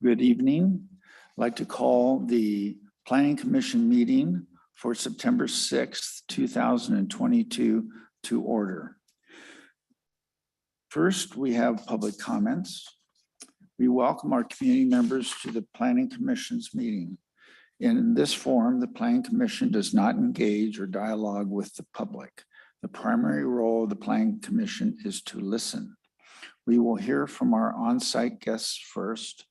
Good evening. I'd like to call the Planning Commission meeting for September 6th, 2022 to order. First, we have public comments. We welcome our community members to the Planning Commission's meeting. In this forum, the Planning Commission does not engage or dialogue with the public. The primary role of the Planning Commission is to listen. We will hear from our on-site guests first,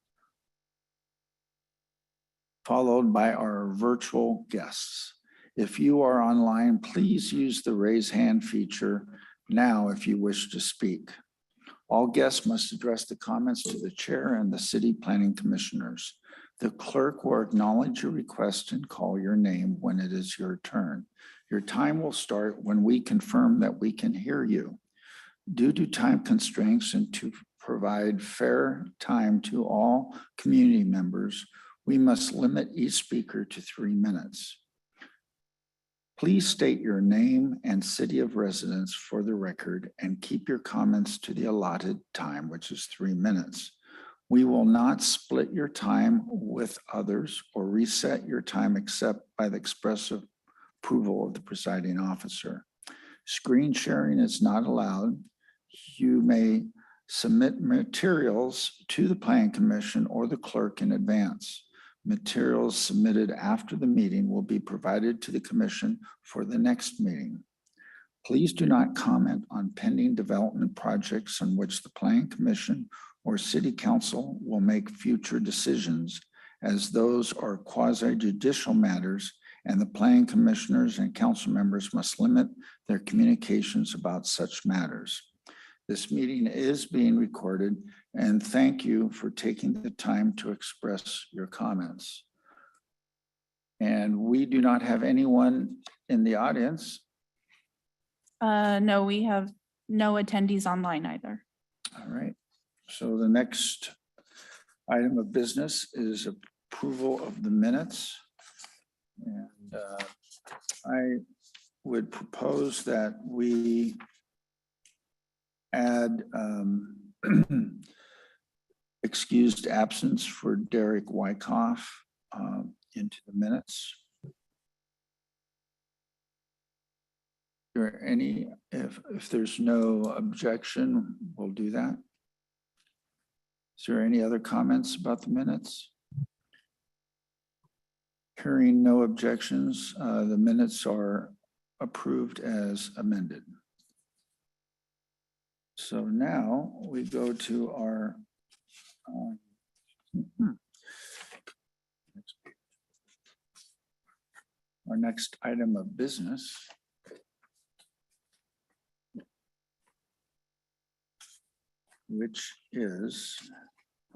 followed by our virtual guests. If you are online, please use the raise hand feature now if you wish to speak. All guests must address the comments to the chair and the city planning commissioners. The clerk will acknowledge your request and call your name when it is your turn. Your time will start when we confirm that we can hear you. Due to time constraints and to provide fair time to all community members, we must limit each speaker to 3 minutes. Please state your name and city of residence for the record and keep your comments to the allotted time, which is 3 minutes. We will not split your time with others or reset your time except by the express approval of the presiding officer. Screen sharing is not allowed. You may submit materials to the Planning Commission or the clerk in advance. Materials submitted after the meeting will be provided to the commission for the next meeting. Please do not comment on pending development projects on which the Planning Commission or City Council will make future decisions, as those are quasi-judicial matters and the planning commissioners and council members must limit their communications about such matters. This meeting is being recorded, and thank you for taking the time to express your comments. And we do not have anyone in the audience. No, we have no attendees online either. All right. So the next item of business is approval of the minutes. And I would propose that we add excused absence for Derek Wyckoff into the minutes. Are any, if there's no objection, we'll do that. Is there any other comments about the minutes? Hearing no objections, the minutes are approved as amended. So now we go to our next item of business. Which is,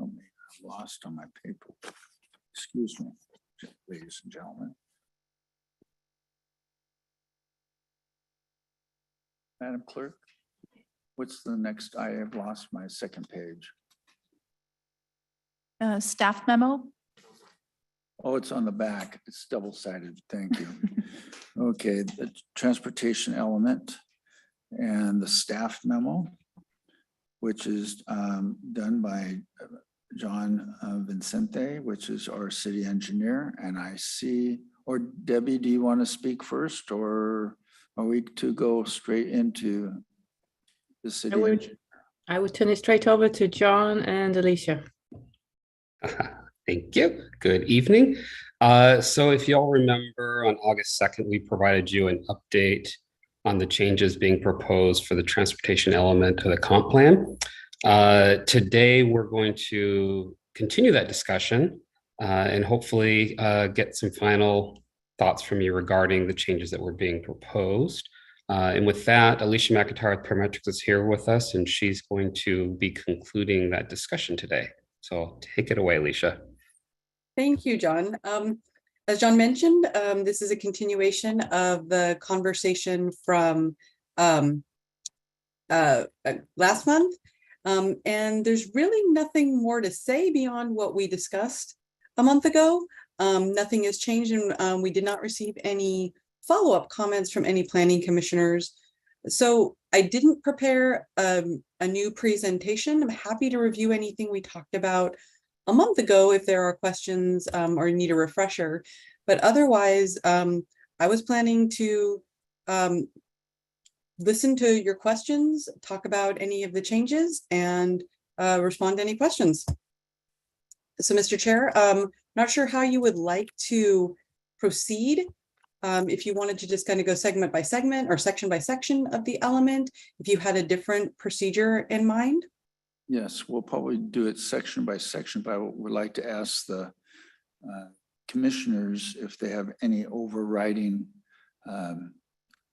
oh, I've lost on my paper. Excuse me, ladies and gentlemen. Madam Clerk, what's the next? I have lost my second page. Staff memo. Oh, it's on the back. It's double-sided. Thank you. Okay, the transportation element and the staff memo, which is done by John Vincente, which is our city engineer. And I see, or Debbie, do you want to speak first, or are we to go straight into the city engineer? I would turn it straight over to John and Alicia. Thank you. Good evening. So if you all remember, on August 2nd, we provided you an update on the changes being proposed for the transportation element of the comp plan. Today, we're going to continue that discussion and hopefully get some final thoughts from you regarding the changes that were being proposed. And with that, Alicia McIntyre with Parametrics is here with us, and she's going to be concluding that discussion today. So take it away, Alicia. Thank you, John. As John mentioned, this is a continuation of the conversation from last month. And there's really nothing more to say beyond what we discussed a month ago. Nothing has changed, and we did not receive any follow-up comments from any planning commissioners. So I didn't prepare a new presentation. I'm happy to review anything we talked about a month ago if there are questions or need a refresher. But otherwise, I was planning to listen to your questions, talk about any of the changes, and respond to any questions. So, Mr. Chair, not sure how you would like to proceed. If you wanted to just kind of go segment by segment or section by section of the element, if you had a different procedure in mind. Yes, we'll probably do it section by section, but I would like to ask the commissioners if they have any overriding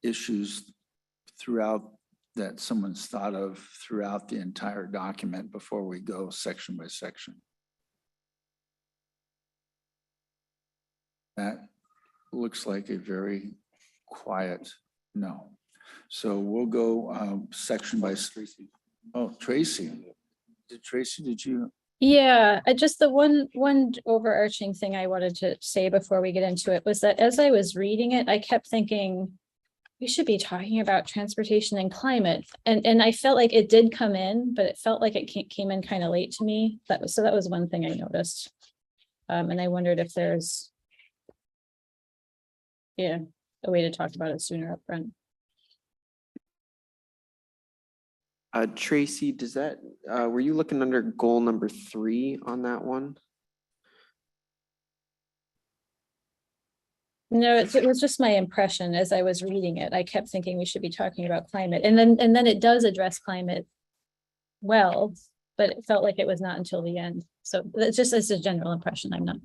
issues throughout that someone's thought of throughout the entire document before we go section by section. That looks like a very quiet no. So we'll go section by section. Oh, Tracy. Tracy, did you? Yeah, just the one overarching thing I wanted to say before we get into it was that as I was reading it, I kept thinking we should be talking about transportation and climate. And I felt like it did come in, but it felt like it came in kind of late to me. That was one thing I noticed. And I wondered if there's a way to talk about it sooner up front. Tracy, does that, were you looking under goal number 3 on that one? No, it was just my impression as I was reading it. I kept thinking we should be talking about climate, and then it does address climate well, but it felt like it was not until the end. So that's just as a general impression. I'm not.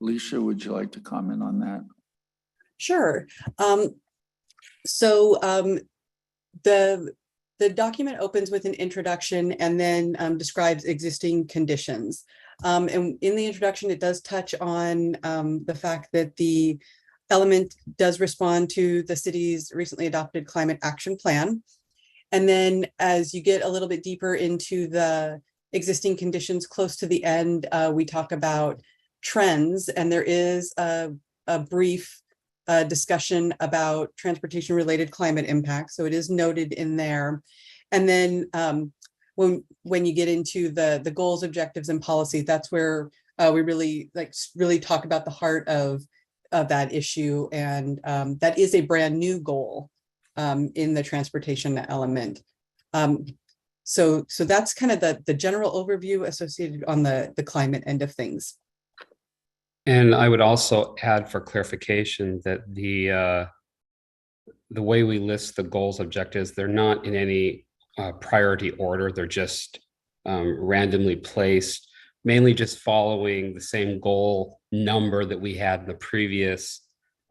Alicia, would you like to comment on that? Sure. The document opens with an introduction and then describes existing conditions. And in the introduction, it does touch on the fact that the element does respond to the city's recently adopted climate action plan. And then as you get a little bit deeper into the existing conditions close to the end, we talk about trends, and there is a brief discussion about transportation related climate impacts. So it is noted in there. And then when you get into the goals, objectives, and policy, that's where we really talk about the heart of that issue. And that is a brand new goal in the transportation element. So that's kind of the general overview associated on the climate end of things. And I would also add for clarification that the way we list the goals, objectives, they're not in any priority order. They're just randomly placed, mainly just following the same goal number that we had in the previous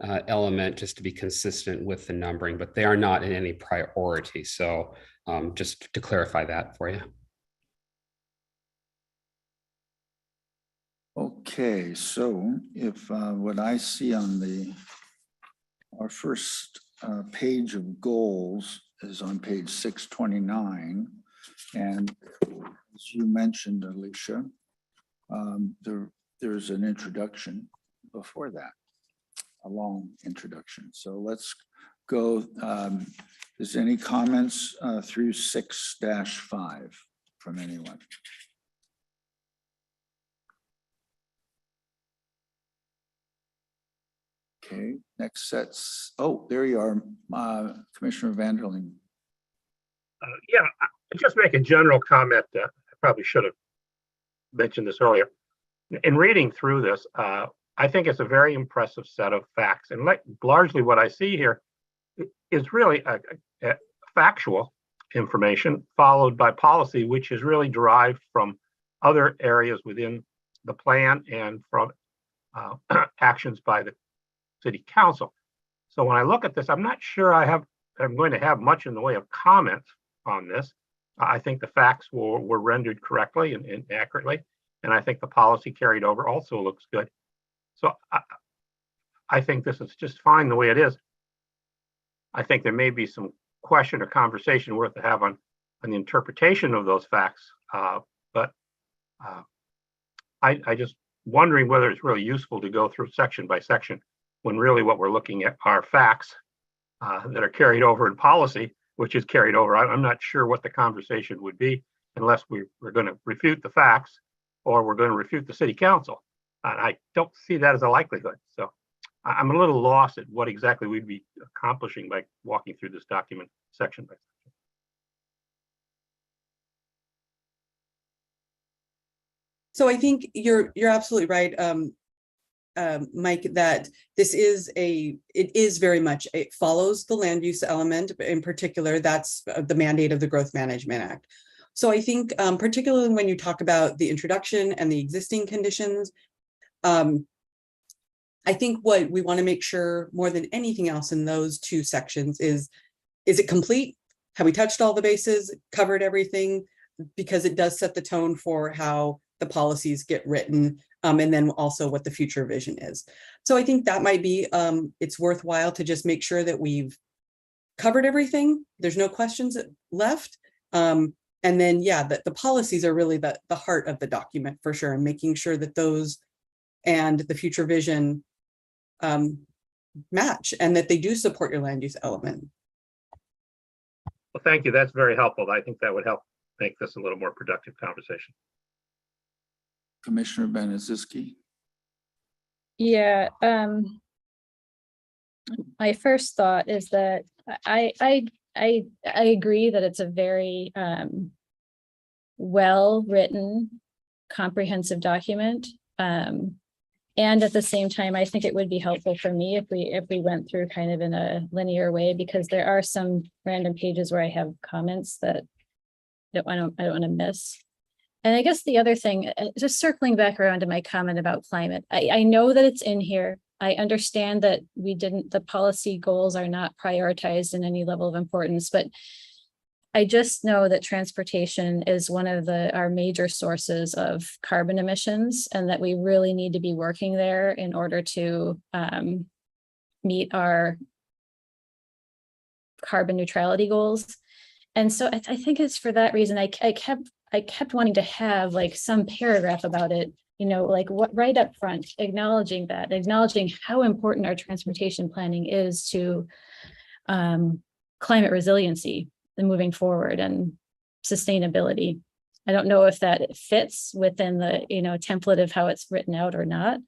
element, just to be consistent with the numbering, but they are not in any priority. So just to clarify that for you. Okay, so if what I see on our first page of goals is on page 629, and as you mentioned, Alicia, there's an introduction before that, a long introduction. So let's go. Is any comments through 6-5 from anyone? Okay, next sets. Oh, there you are, Commissioner Vanderling. Yeah, just make a general comment. I probably should have mentioned this earlier. In reading through this, I think it's a very impressive set of facts. And largely what I see here is really a factual information followed by policy, which is really derived from other areas within the plan and from actions by the City Council. So when I look at this, I'm not sure I'm going to have much in the way of comments on this. I think the facts were rendered correctly and accurately, and I think the policy carried over also looks good. So I think this is just fine the way it is. I think there may be some question or conversation worth to have on the interpretation of those facts, but I just wondering whether it's really useful to go through section by section when really what we're looking at are facts that are carried over in policy which is carried over. I'm not sure what the conversation would be unless we're going to refute the facts or we're going to refute the city council. And I don't see that as a likelihood. So I'm a little lost at what exactly we'd be accomplishing by walking through this document section by section. So I think you're absolutely right, Mike, that it is very much, it follows the land use element. In particular, that's the mandate of the Growth Management Act. So I think particularly when you talk about the introduction and the existing conditions, I think what we want to make sure more than anything else in those two sections is it complete? Have we touched all the bases, covered everything? Because it does set the tone for how the policies get written, and then also what the future vision is. So I think that might be, it's worthwhile to just make sure that we've covered everything. There's no questions left. And then, yeah, the policies are really the heart of the document for sure, and making sure that those and the future vision match and that they do support your land use element. Well, thank you. That's very helpful. I think that would help make this a little more productive conversation. Commissioner Benaziski. Yeah, my first thought is that I agree that it's a very well-written, comprehensive document. And at the same time, I think it would be helpful for me if we went through kind of in a linear way, because there are some random pages where I have comments that I don't want to miss. And I guess the other thing, just circling back around to my comment about climate, I know that it's in here. I understand that the policy goals are not prioritized in any level of importance, but I just know that transportation is one of our major sources of carbon emissions, and that we really need to be working there in order to meet our carbon neutrality goals. And so I think it's for that reason I kept wanting to have like some paragraph about it, like what right up front, acknowledging how important our transportation planning is to climate resiliency and moving forward and sustainability. I don't know if that fits within the template of how it's written out or not.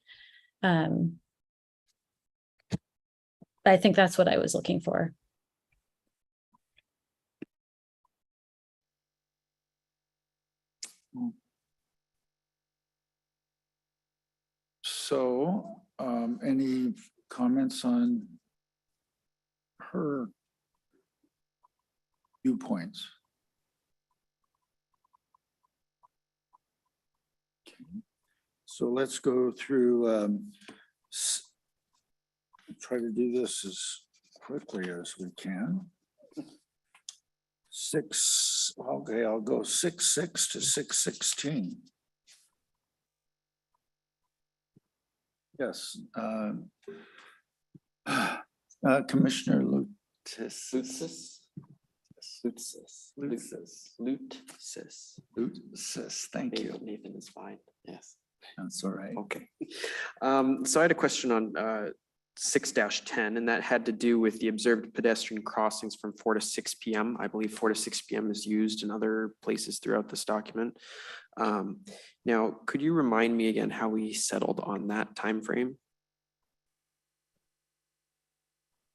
I think that's what I was looking for. So, any comments on her viewpoints? Okay. So let's go through, try to do this as quickly as we can. Okay, I'll go 6.6 to 6.16. Yes. Commissioner Lutsis. Lutsis, thank you. Nathan is fine. Yes. That's all right. Okay. So I had a question on 6-10, and that had to do with the observed pedestrian crossings from 4 to 6 p.m. I believe 4 to 6 p.m. is used in other places throughout this document. Now, could you remind me again how we settled on that time frame?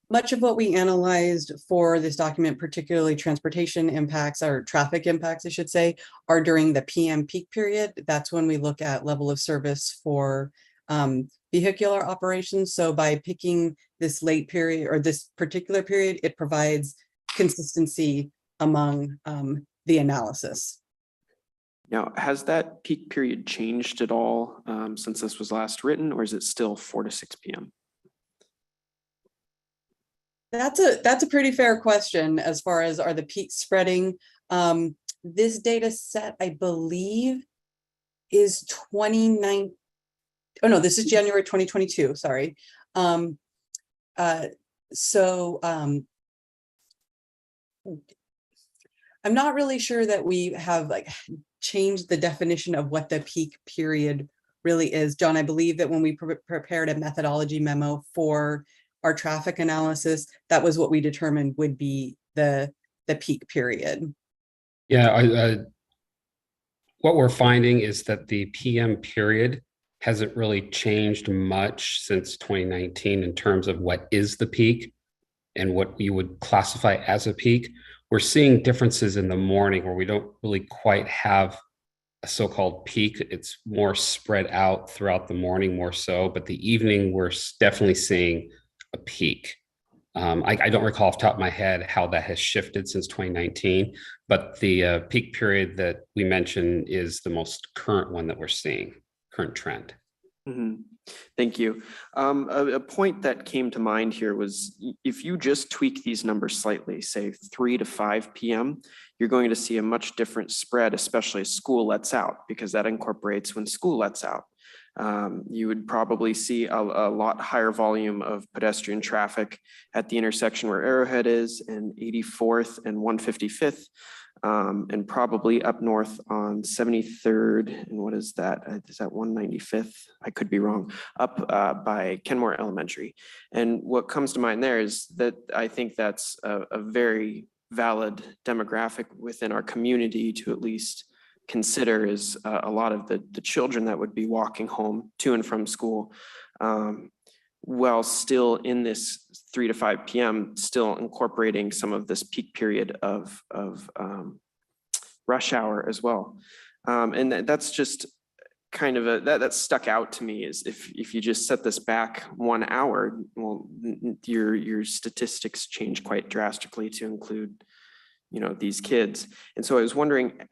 Much of what we analyzed for this document, particularly transportation impacts or traffic impacts, I should say, are during the PM peak period. That's when we look at level of service for vehicular operations. So by picking this late period or this particular period, it provides consistency among the analysis. Now, has that peak period changed at all since this was last written, or is it still 4 to 6 p.m.? That's a pretty fair question as far as are the peaks spreading. This data set, I believe, is 29. Oh no, this is January 2022. Sorry. I'm not really sure that we have changed the definition of what the peak period really is. John, I believe that when we prepared a methodology memo for our traffic analysis, that was what we determined would be the the peak period. Yeah, what we're finding is that the PM period hasn't really changed much since 2019 in terms of what is the peak and what you would classify as a peak. We're seeing differences in the morning where we don't really quite have a so-called peak. It's more spread out throughout the morning more so, but the evening we're definitely seeing a peak. I don't recall off the top of my head how that has shifted since 2019, but the peak period that we mentioned is the most current one that we're seeing, current trend. Mhm. Thank you. A point that came to mind here was if you just tweak these numbers slightly, say 3 to 5 p.m., you're going to see a much different spread, especially as school lets out, because that incorporates when school lets out. You would probably see a lot higher volume of pedestrian traffic at the intersection where Arrowhead is and 84th and 155th. And probably up north on 73rd, and what is that? Is that 195th? I could be wrong, up by Kenmore Elementary. And what comes to mind there is that I think that's a very valid demographic within our community to at least consider is a lot of the children that would be walking home to and from school. While still in this 3 to 5 p.m., still incorporating some of this peak period of rush hour as well. And that's just kind of that stuck out to me is if you just set this back 1 hour, well, your statistics change quite drastically to include, these kids. And so I was wondering,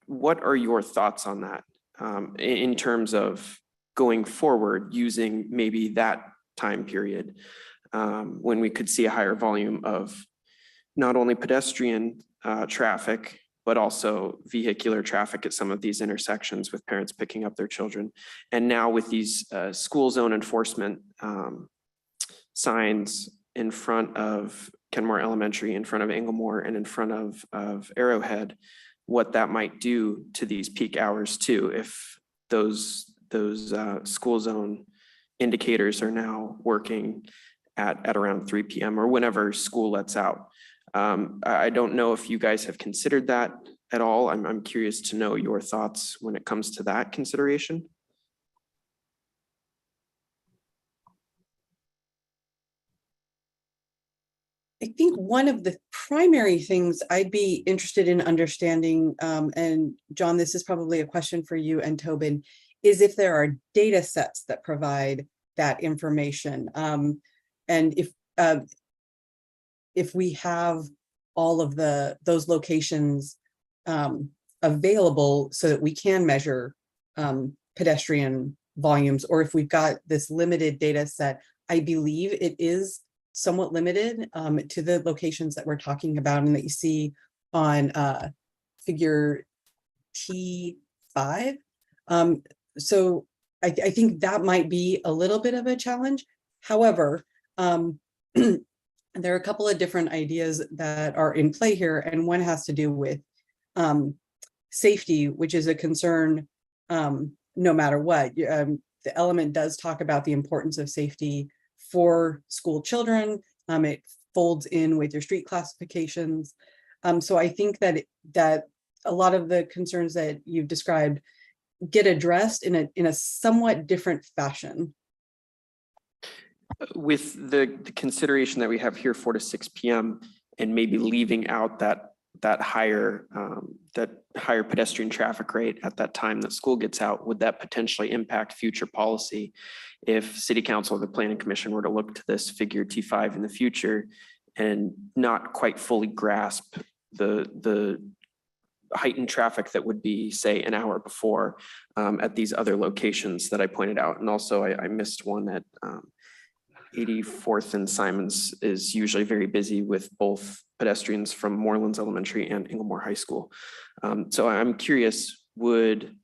what are your thoughts on that in terms of going forward using maybe that time period when we could see a higher volume of not only pedestrian traffic, but also vehicular traffic at some of these intersections with parents picking up their children. And now with these school zone enforcement signs in front of Kenmore Elementary, in front of Englemore, and in front of Arrowhead, what that might do to these peak hours too, if those school zone indicators are now working at around 3 p.m. or whenever school lets out. I don't know if you guys have considered that at all. I'm curious to know your thoughts when it comes to that consideration. I think one of the primary things I'd be interested in understanding, and John, this is probably a question for you and Tobin, is if there are data sets that provide that information. And if we have all of those locations available so that we can measure pedestrian volumes, or if we've got this limited data set. I believe it is somewhat limited to the locations that we're talking about and that you see on figure T5. So I think that might be a little bit of a challenge. However, there are a couple of different ideas that are in play here, and one has to do with safety, which is a concern no matter what. The element does talk about the importance of safety for school children. It folds in with your street classifications. So I think that a lot of the concerns that you've described get addressed in a somewhat different fashion. With the consideration that we have here, 4 to 6 p.m. and maybe leaving out that higher pedestrian traffic rate at that time that school gets out, would that potentially impact future policy if City Council or the Planning Commission were to look to this figure T5 in the future and not quite fully grasp the heightened traffic that would be, say, an hour before at these other locations that I pointed out? And also I missed one at 84th and Simons is usually very busy with both pedestrians from Morelands Elementary and Englemore High School. So I'm curious, would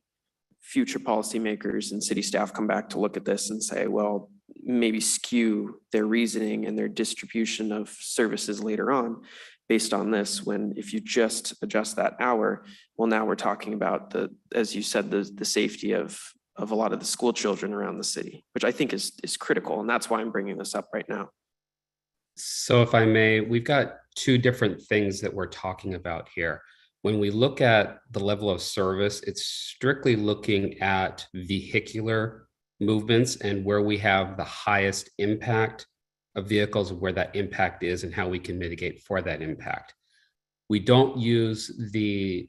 future policymakers and city staff come back to look at this and say, well, maybe skew their reasoning and their distribution of services later on based on this, when if you just adjust that hour, well, now we're talking about as you said, the safety of a lot of the school children around the city, which I think is critical. And that's why I'm bringing this up right now. So if I may, we've got two different things that we're talking about here. When we look at the level of service, it's strictly looking at vehicular movements and where we have the highest impact of vehicles, where that impact is and how we can mitigate for that impact. We don't use the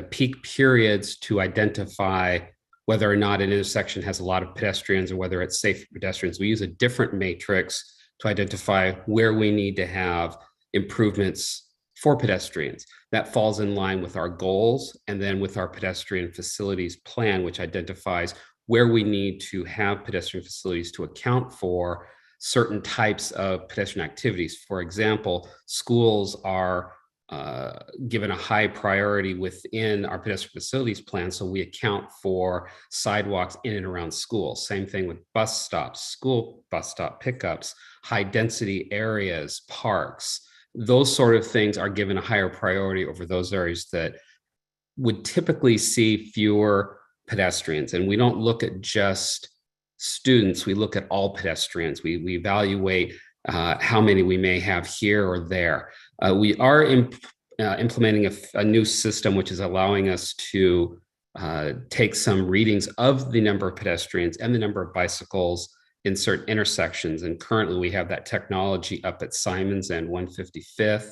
peak periods to identify whether or not an intersection has a lot of pedestrians or whether it's safe for pedestrians. We use a different matrix to identify where we need to have improvements for pedestrians. That falls in line with our goals and then with our pedestrian facilities plan, which identifies where we need to have pedestrian facilities to account for certain types of pedestrian activities. For example, schools are given a high priority within our pedestrian facilities plan, so we account for sidewalks in and around schools. Same thing with bus stops, school bus stop pickups, high density areas, parks. Those sort of things are given a higher priority over those areas that would typically see fewer pedestrians. And we don't look at just students, we look at all pedestrians. We evaluate how many we may have here or there. We are implementing a new system, which is allowing us to take some readings of the number of pedestrians and the number of bicycles in certain intersections. And currently we have that technology up at Simons and 155th,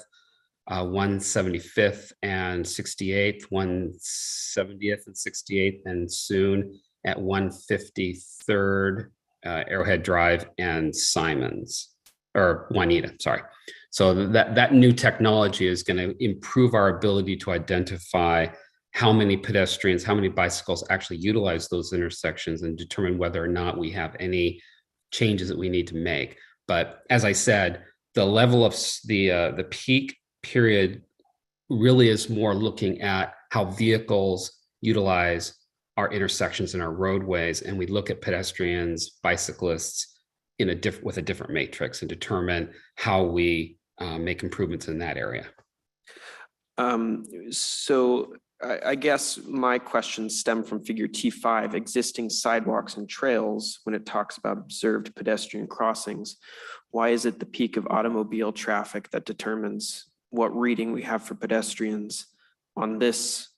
175th and 68th, 170th and 68th, and soon at 153rd, Arrowhead Drive and Simons, or Juanita, sorry. So that new technology is going to improve our ability to identify how many pedestrians, how many bicycles actually utilize those intersections and determine whether or not we have any changes that we need to make. But as I said, the level of the peak period really is more looking at how vehicles utilize our intersections and our roadways, and we look at pedestrians, bicyclists in with a different matrix and determine how we make improvements in that area. So I guess my questions stem from figure T5, existing sidewalks and trails. When it talks about observed pedestrian crossings, why is it the peak of automobile traffic that determines what reading we have for pedestrians on this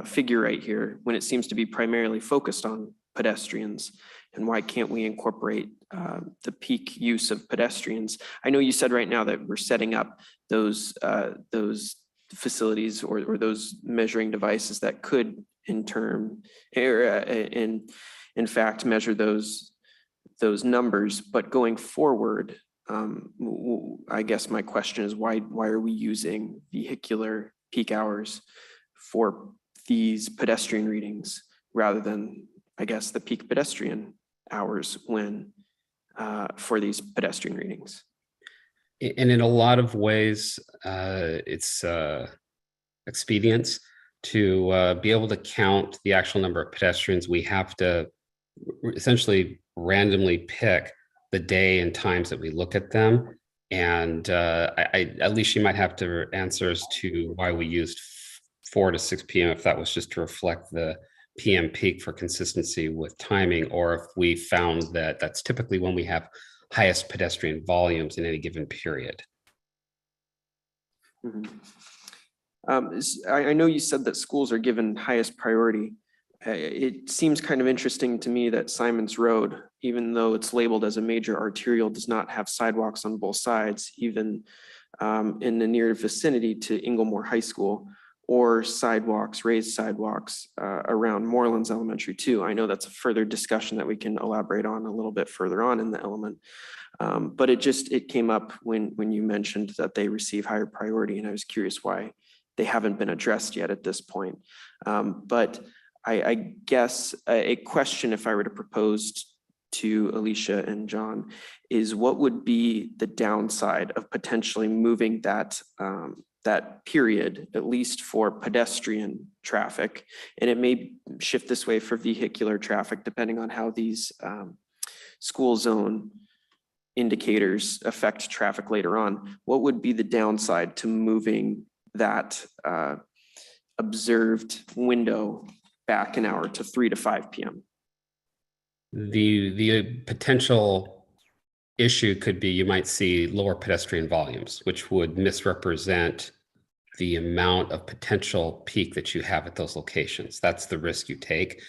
figure right here, when it seems to be primarily focused on pedestrians? And why can't we incorporate the peak use of pedestrians? I know you said right now that we're setting up those facilities or those measuring devices that could in fact measure those numbers, but going forward, I guess my question is why are we using vehicular peak hours for these pedestrian readings rather than, I guess, the peak pedestrian hours when for these pedestrian readings? And in a lot of ways, it's expedience to be able to count the actual number of pedestrians. We have to essentially randomly pick the day and times that we look at them. And at least you might have to answer as to why we used 4 to 6 p.m. if that was just to reflect the PM peak for consistency with timing, or if we found that that's typically when we have highest pedestrian volumes in any given period. Mm-hmm. I know you said that schools are given highest priority. It seems kind of interesting to me that Simons Road, even though it's labeled as a major arterial, does not have sidewalks on both sides, even in the near vicinity to Inglemore High School, or sidewalks, raised sidewalks around Morelands Elementary too. I know that's a further discussion that we can elaborate on a little bit further on in the element. But it came up when you mentioned that they receive higher priority, and I was curious why they haven't been addressed yet at this point. But I guess a question, if I were to propose to Alicia and John, is what would be the downside of potentially moving that period, at least for pedestrian traffic, and it may shift this way for vehicular traffic, depending on how these school zone indicators affect traffic later on. What would be the downside to moving that observed window back an hour to 3 to 5 p.m.? The potential issue could be you might see lower pedestrian volumes, which would misrepresent the amount of potential peak that you have at those locations. That's the risk you take.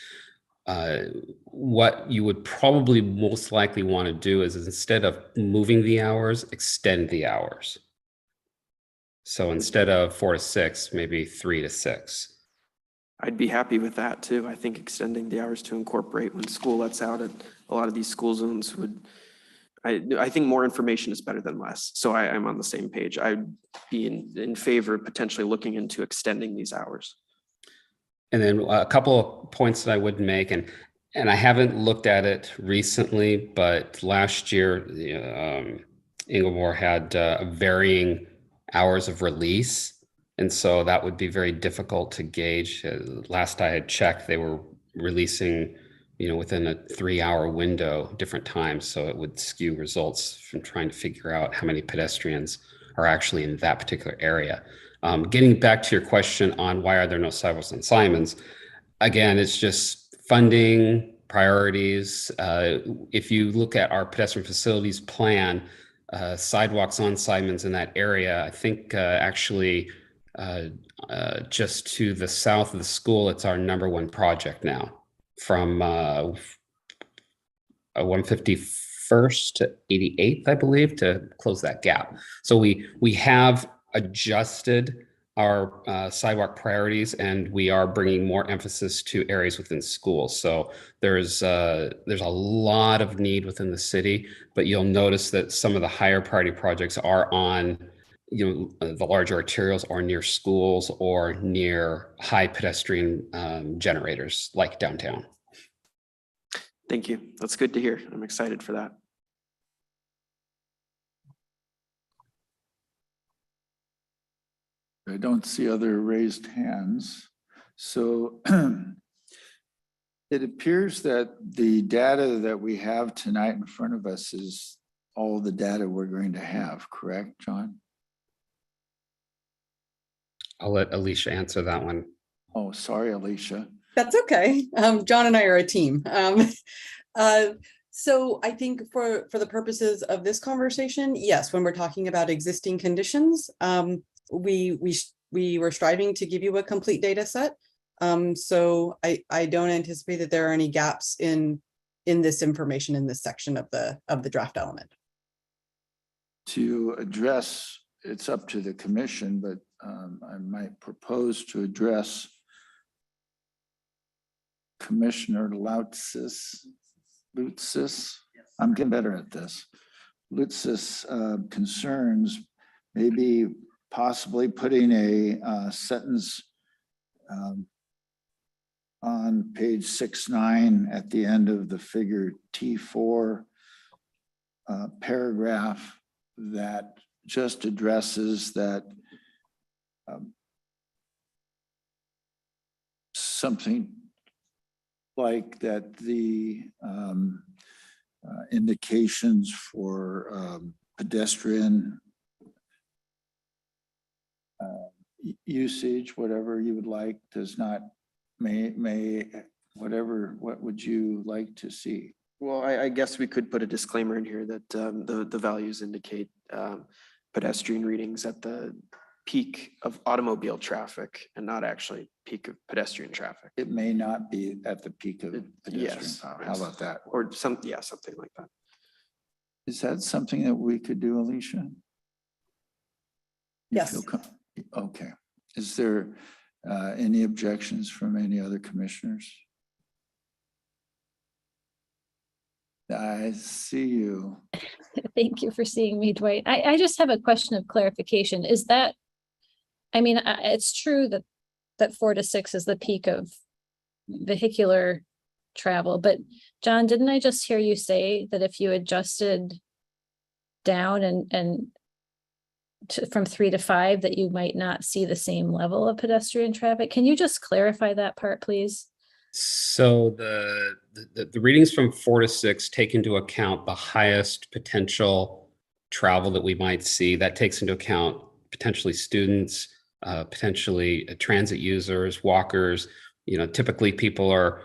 What you would probably most likely want to do is instead of moving the hours, extend the hours. So instead of 4 to 6, maybe 3 to 6. I'd be happy with that too. I think extending the hours to incorporate when school lets out at a lot of these school zones would, I think more information is better than less. So I'm on the same page. I'd be in favor of potentially looking into extending these hours. And then a couple of points that I would make, and I haven't looked at it recently, but last year, Inglemoor had varying hours of release. And so that would be very difficult to gauge. Last I had checked, they were releasing, within a 3-hour window, different times. So it would skew results from trying to figure out how many pedestrians are actually in that particular area. Getting back to your question on why are there no sidewalks on Simons, again, it's just funding, priorities. If you look at our pedestrian facilities plan, sidewalks on Simons in that area, I think actually just to the south of the school, it's our #1 project now, from 151st to 88th, I believe, to close that gap. So we have adjusted our sidewalk priorities, and we are bringing more emphasis to areas within schools. So there's a lot of need within the city, but you'll notice that some of the higher priority projects are on the larger arterials or near schools or near high pedestrian generators like downtown. Thank you. That's good to hear. I'm excited for that. I don't see other raised hands. So it appears that the data that we have tonight in front of us is all the data we're going to have, correct, John? I'll let Alicia answer that one. Oh, sorry, Alicia. That's okay. John and I are a team. So I think for the purposes of this conversation, yes, when we're talking about existing conditions, we were striving to give you a complete data set. So I don't anticipate that there are any gaps in this information in this section of the draft element. To address, it's up to the commission, but I might propose to address Commissioner Lutz's, I'm getting better at this, Lutz's concerns, maybe possibly putting a sentence on page 6-9 at the end of the figure T4 paragraph that just addresses that something like that the indications for pedestrian usage, whatever you would like, does not, what would you like to see? Well, I guess we could put a disclaimer in here that the values indicate pedestrian readings at the peak of automobile traffic and not actually peak of pedestrian traffic. It may not be at the peak of pedestrian Yes, power. How about that? Or something like that. Is that something that we could do, Alicia? You Yes. feel okay. Is there any objections from any other commissioners? I see you. Thank you for seeing me, Dwight. I just have a question of clarification. Is that, it's true that 4 to 6 is the peak of vehicular travel, but John, didn't I just hear you say that if you adjusted down and from 3 to 5, that you might not see the same level of pedestrian traffic? Can you just clarify that part, please? So the readings from 4 to 6 take into account the highest potential travel that we might see. That takes into account potentially students, potentially transit users, walkers. Typically people are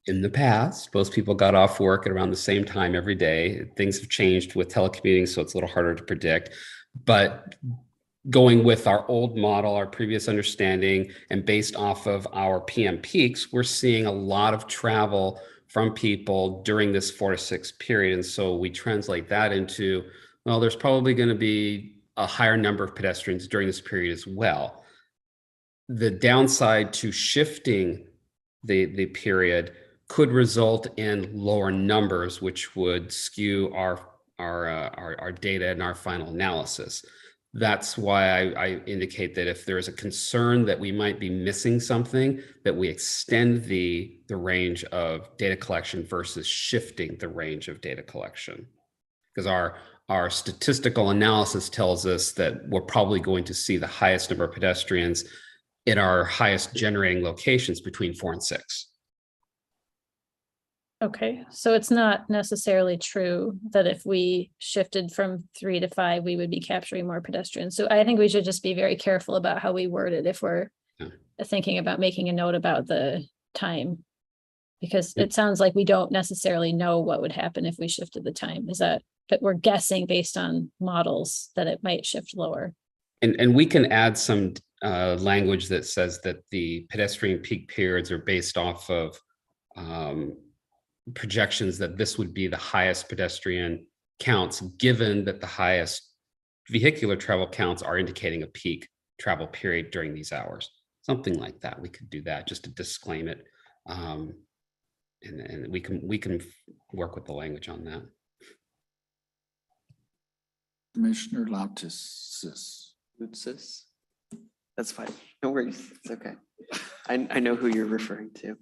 in the past, most people got off work at around the same time every day. Things have changed with telecommuting, so it's a little harder to predict. But going with our old model, our previous understanding, and based off of our PM peaks, we're seeing a lot of travel from people during this 4 to 6 period. And so we translate that into, well, there's probably going to be a higher number of pedestrians during this period as well. The downside to shifting the period could result in lower numbers, which would skew our data and our final analysis. That's why I indicate that if there is a concern that we might be missing something, that we extend the range of data collection versus shifting the range of data collection. Because our statistical analysis tells us that we're probably going to see the highest number of pedestrians in our highest generating locations between 4 and 6. Okay, so it's not necessarily true that if we shifted from 3 to 5, we would be capturing more pedestrians. So I think we should just be very careful about how we word it if we're thinking about making a note about the time. Because it sounds like we don't necessarily know what would happen if we shifted the time. Is that we're guessing based on models that it might shift lower? And we can add some language that says that the pedestrian peak periods are based off of projections that this would be the highest pedestrian counts, given that the highest vehicular travel counts are indicating a peak travel period during these hours. Something like that. We could do that just to disclaim it. And we can work with the language on that. Commissioner Lautis. Lutzis? That's fine. No worries. It's okay. I know who you're referring to.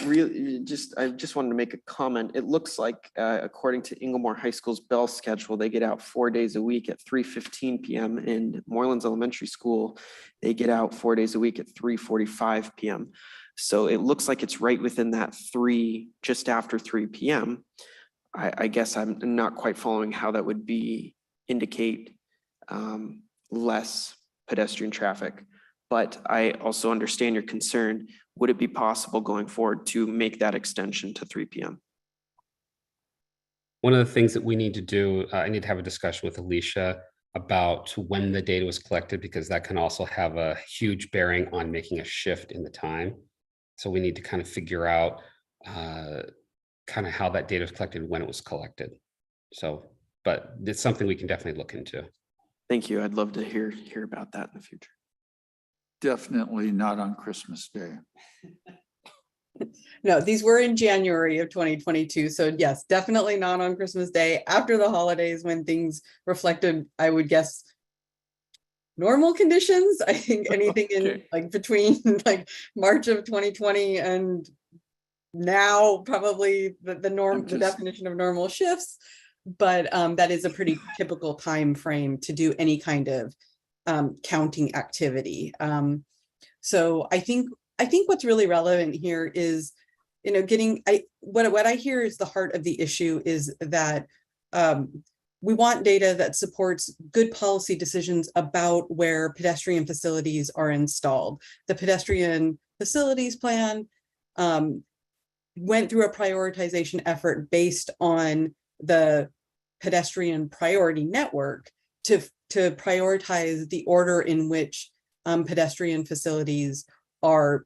Really, I just wanted to make a comment. It looks like, according to Inglemoor High School's bell schedule, they get out 4 days a week at 3:15 p.m. And Morelands Elementary School, they get out 4 days a week at 3:45 p.m. So it looks like it's right within that just after 3 p.m. I guess I'm not quite following how that would indicate less pedestrian traffic. But I also understand your concern. Would it be possible going forward to make that extension to 3 p.m.? One of the things that we need to do, I need to have a discussion with Alicia about when the data was collected, because that can also have a huge bearing on making a shift in the time. So we need to kind of figure out kind of how that data was collected, when it was collected. So, but it's something we can definitely look into. Thank you. I'd love to hear about that in the future. Definitely not on Christmas Day. No, these were in January of 2022. So yes, definitely not on Christmas Day, after the holidays when things reflected, I would guess, normal conditions. I think anything in like between like March of 2020 and now, probably the norm, the definition of normal shifts. But that is a pretty typical time frame to do any kind of counting activity. So I think what's really relevant here is, what I hear is the heart of the issue is that we want data that supports good policy decisions about where pedestrian facilities are installed. The pedestrian facilities plan went through a prioritization effort based on the pedestrian priority network to prioritize the order in which pedestrian facilities are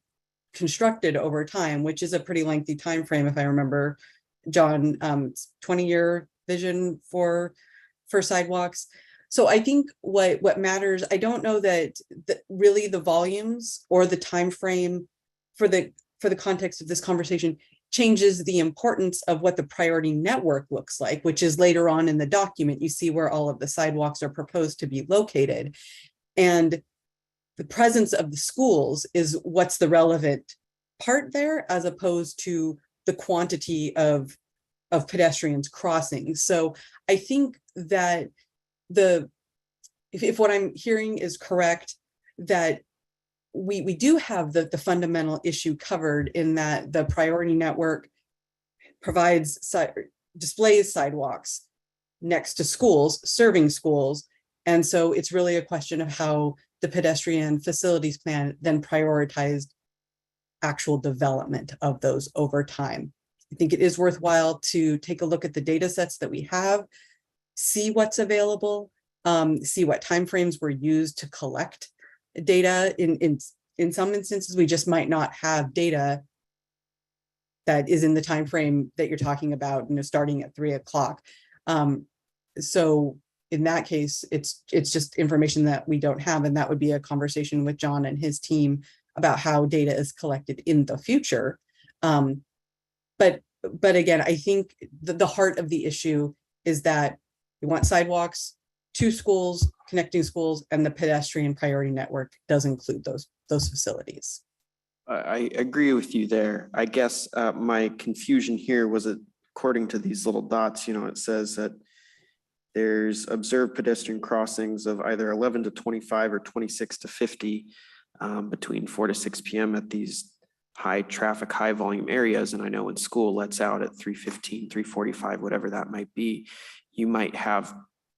constructed over time, which is a pretty lengthy time frame, if I remember, John, 20-year vision for sidewalks. So I think what matters, I don't know that really the volumes or the time frame for the context of this conversation changes the importance of what the priority network looks like, which is later on in the document. You see where all of the sidewalks are proposed to be located. And the presence of the schools is what's the relevant part there, as opposed to the quantity of pedestrians crossing. So I think that if what I'm hearing is correct, that we do have the fundamental issue covered in that the priority network displays sidewalks next to schools, serving schools. And so it's really a question of how the pedestrian facilities plan then prioritized actual development of those over time. I think it is worthwhile to take a look at the data sets that we have, see what's available, see what timeframes were used to collect data. In some instances, we just might not have data that is in the time frame that you're talking about, starting at 3 o'clock. So in that case, it's just information that we don't have, and that would be a conversation with John and his team about how data is collected in the future. But again, I think the heart of the issue is that we want sidewalks to schools, connecting schools, and the pedestrian priority network does include those facilities. I agree with you there. I guess my confusion here was that according to these little dots, it says that there's observed pedestrian crossings of either 11 to 25 or 26 to 50 between 4 to 6 p.m. at these high traffic, high volume areas. And I know when school lets out at 3:15, 3:45, whatever that might be, you might have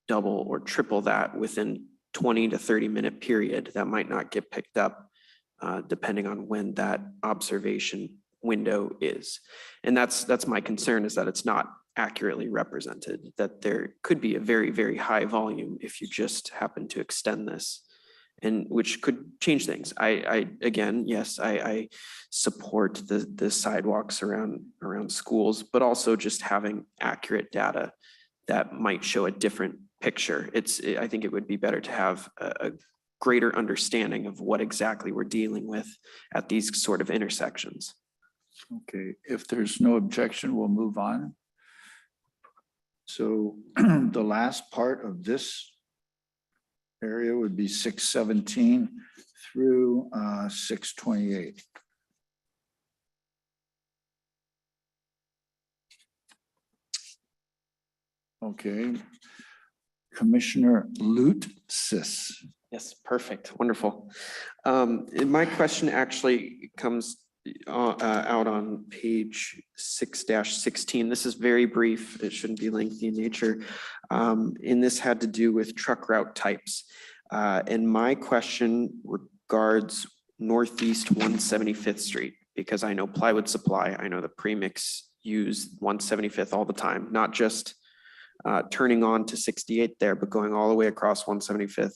double or triple that within 20 to 30-minute period. That might not get picked up depending on when that observation window is. And that's my concern, is that it's not accurately represented, that there could be a very, very high volume if you just happen to extend this, and which could change things. Again, yes, I support the sidewalks around schools, but also just having accurate data that might show a different picture. I think it would be better to have a greater understanding of what exactly we're dealing with at these sort of intersections. Okay, if there's no objection, we'll move on. So the last part of this area would be 617 through 628. Okay, Commissioner Lutsis. Yes, perfect, wonderful. My question actually comes out on page 6-16. This is very brief. It shouldn't be lengthy in nature. And this had to do with truck route types. And my question regards Northeast 175th Street, because I know plywood supply, I know the premix use 175th all the time, not just turning on to 68 there, but going all the way across 175th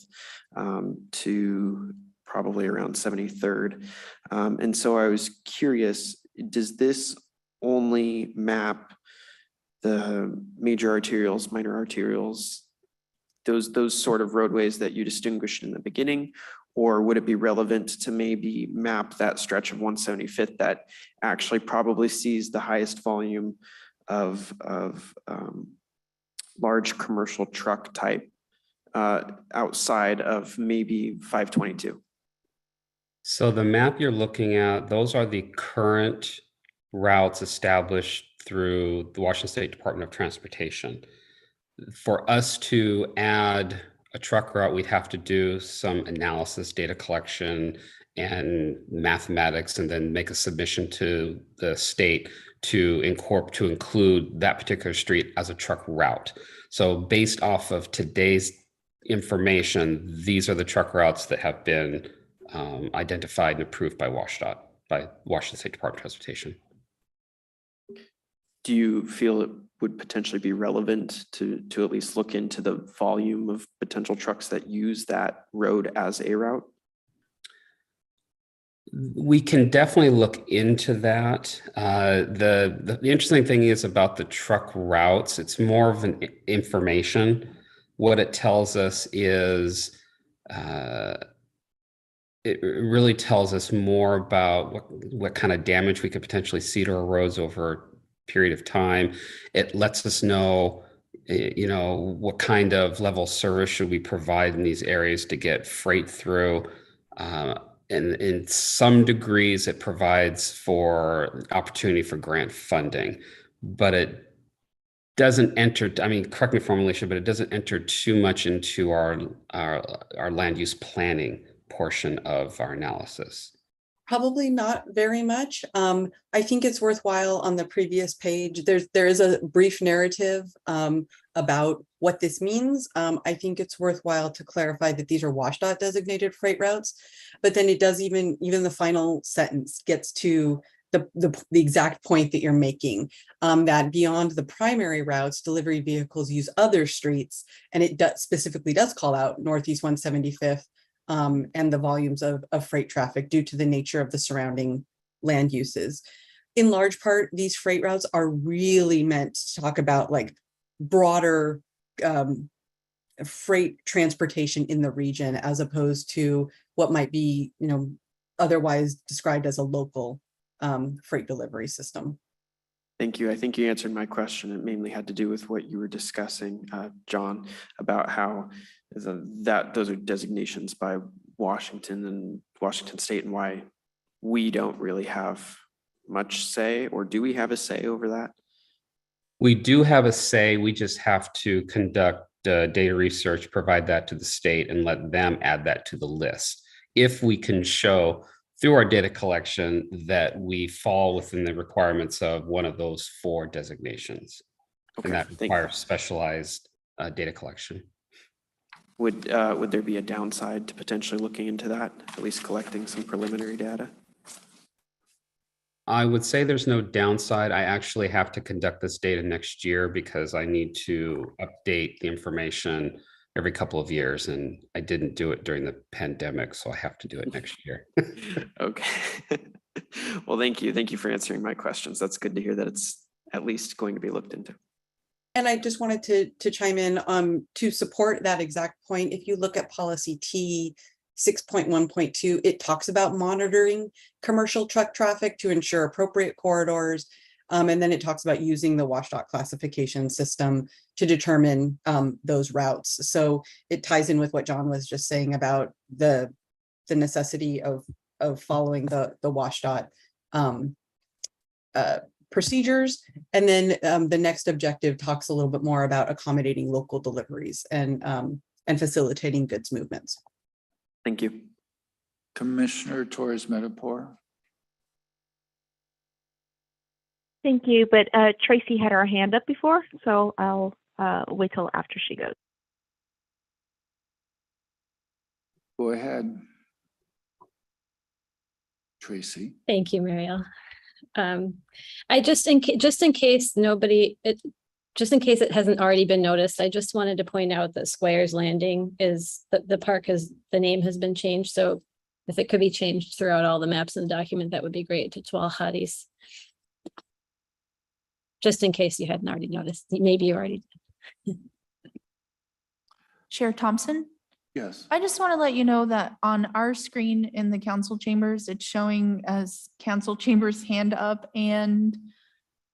to probably around 73rd. And so I was curious, does this only map the major arterials, minor arterials, those sort of roadways that you distinguished in the beginning? Or would it be relevant to maybe map that stretch of 175th that actually probably sees the highest volume of large commercial truck type outside of maybe 522? So the map you're looking at, those are the current routes established through the Washington State Department of Transportation. For us to add a truck route, we'd have to do some analysis, data collection, and mathematics, and then make a submission to the state to include that particular street as a truck route. So based off of today's information, these are the truck routes that have been identified and approved by WSDOT, by Washington State Department of Transportation. Do you feel it would potentially be relevant to at least look into the volume of potential trucks that use that road as a route? We can definitely look into that. The interesting thing is about the truck routes, it's more of an information. What it tells us is it really tells us more about what kind of damage we could potentially see to our roads over a period of time. It lets us know, what kind of level of service should we provide in these areas to get freight through. And in some degrees, it provides for opportunity for grant funding, but it doesn't enter, correct me if I'm wrong, Alicia, but it doesn't enter too much into our land use planning portion of our analysis. Probably not very much. I think it's worthwhile on the previous page. There is a brief narrative about what this means. I think it's worthwhile to clarify that these are WashDOT designated freight routes, but then it does even the final sentence gets to the exact point that you're making, that beyond the primary routes, delivery vehicles use other streets, and it specifically does call out Northeast 175th. And the volumes of freight traffic due to the nature of the surrounding land uses. In large part, these freight routes are really meant to talk about like broader freight transportation in the region, as opposed to what might be, otherwise described as a local freight delivery system. Thank you. I think you answered my question. It mainly had to do with what you were discussing, John, about how those are designations by Washington and Washington State, and why we don't really have much say, or do we have a say over that? We do have a say. We just have to conduct data research, provide that to the state, and let them add that to the list. If we can show through our data collection that we fall within the requirements of one of those 4 designations. Okay, and that requires specialized data collection. Would there be a downside to potentially looking into that, at least collecting some preliminary data? I would say there's no downside. I actually have to conduct this data next year because I need to update the information every couple of years, and I didn't do it during the pandemic, so I have to do it next year. Okay. Well, thank you. Thank you for answering my questions. That's good to hear that it's at least going to be looked into. And I just wanted to chime in to support that exact point. If you look at policy T 6.1.2, it talks about monitoring commercial truck traffic to ensure appropriate corridors. And then it talks about using the WashDOT classification system to determine those routes. So it ties in with what John was just saying about the necessity of following the WashDOT procedures. And then the next objective talks a little bit more about accommodating local deliveries and facilitating goods movements. Thank you. Commissioner Torres Metapor. Thank you, but Tracy had her hand up before, so I'll wait till after she goes. Go ahead, Tracy. Thank you, Mariel. I just in case it hasn't already been noticed, I just wanted to point out that Squires Landing is the park the name has been changed. So if it could be changed throughout all the maps in the document, that would be great, to Twal Hadis. Just in case you hadn't already noticed, maybe you already did. Chair Thompson, Yes. I just want to let you know that on our screen in the council chambers, it's showing as council chambers hand up and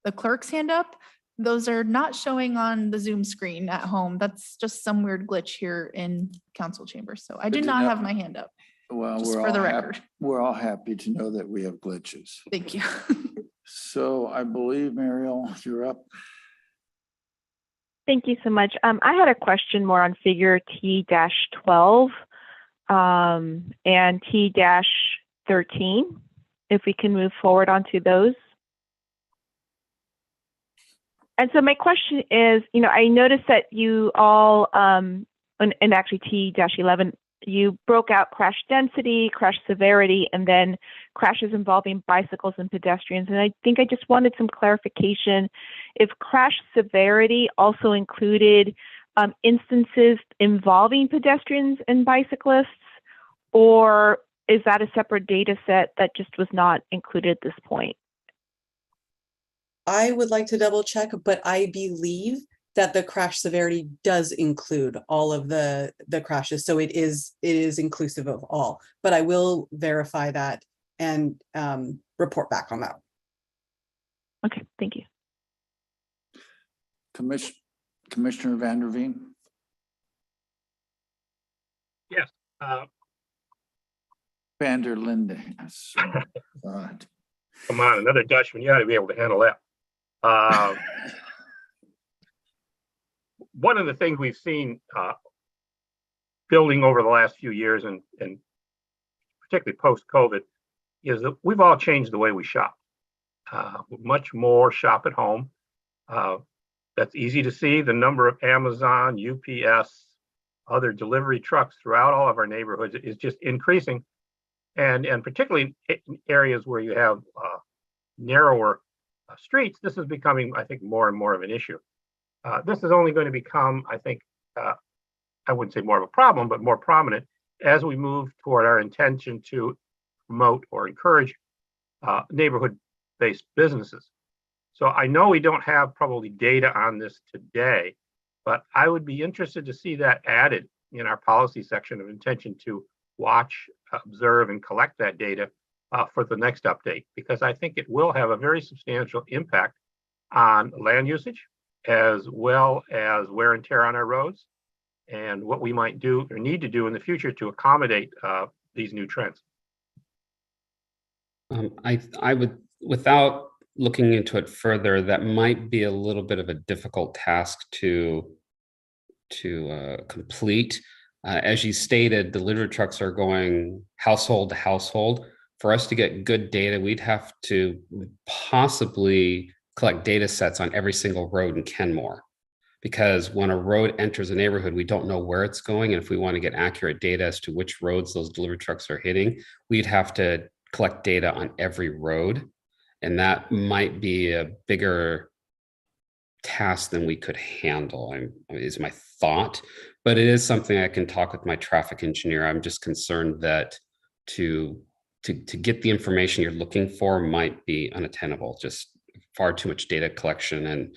the clerk's hand up. Those are not showing on the Zoom screen at home. That's just some weird glitch here in council chambers. So I do Good to not know. have my hand up. Well, Just for the record. we're all happy to know that we have glitches. Thank you. So I believe, Mariel, you're up. Thank you so much. I had a question more on figure T-12 and T-13, if we can move forward onto those. And so my question is, I noticed that you all, and actually T-11, you broke out crash density, crash severity, and then crashes involving bicycles and pedestrians. And I think I just wanted some clarification if crash severity also included instances involving pedestrians and bicyclists, or is that a separate data set that just was not included at this point? I would like to double check, but I believe that the crash severity does include all of the crashes. So it is inclusive of all, but I will verify that and report back on that. Okay, thank you. Commissioner Van der Veen. Yes. Van der Linden. Come on, another Dutchman. You ought to be able to handle that. One of the things we've seen building over the last few years, and particularly post-COVID, is that we've all changed the way we shop. Much more shop at home. That's easy to see. The number of Amazon, UPS, other delivery trucks throughout all of our neighborhoods is just increasing. And particularly in areas where you have narrower streets, this is becoming, I think, more and more of an issue. This is only going to become, I think, I wouldn't say more of a problem, but more prominent as we move toward our intention to promote or encourage neighborhood-based businesses. So I know we don't have probably data on this today, but I would be interested to see that added in our policy section of intention to watch, observe, and collect that data for the next update, because I think it will have a very substantial impact on land usage as well as wear and tear on our roads and what we might do or need to do in the future to accommodate these new trends. I would, without looking into it further, that might be a little bit of a difficult task to complete. As you stated, delivery trucks are going household to household. For us to get good data, we'd have to possibly collect data sets on every single road in Kenmore. Because when a road enters a neighborhood, we don't know where it's going. And if we want to get accurate data as to which roads those delivery trucks are hitting, we'd have to collect data on every road. And that might be a bigger task than we could handle, is my thought. But it is something I can talk with my traffic engineer. I'm just concerned that to get the information you're looking for might be unattainable. Just far too much data collection,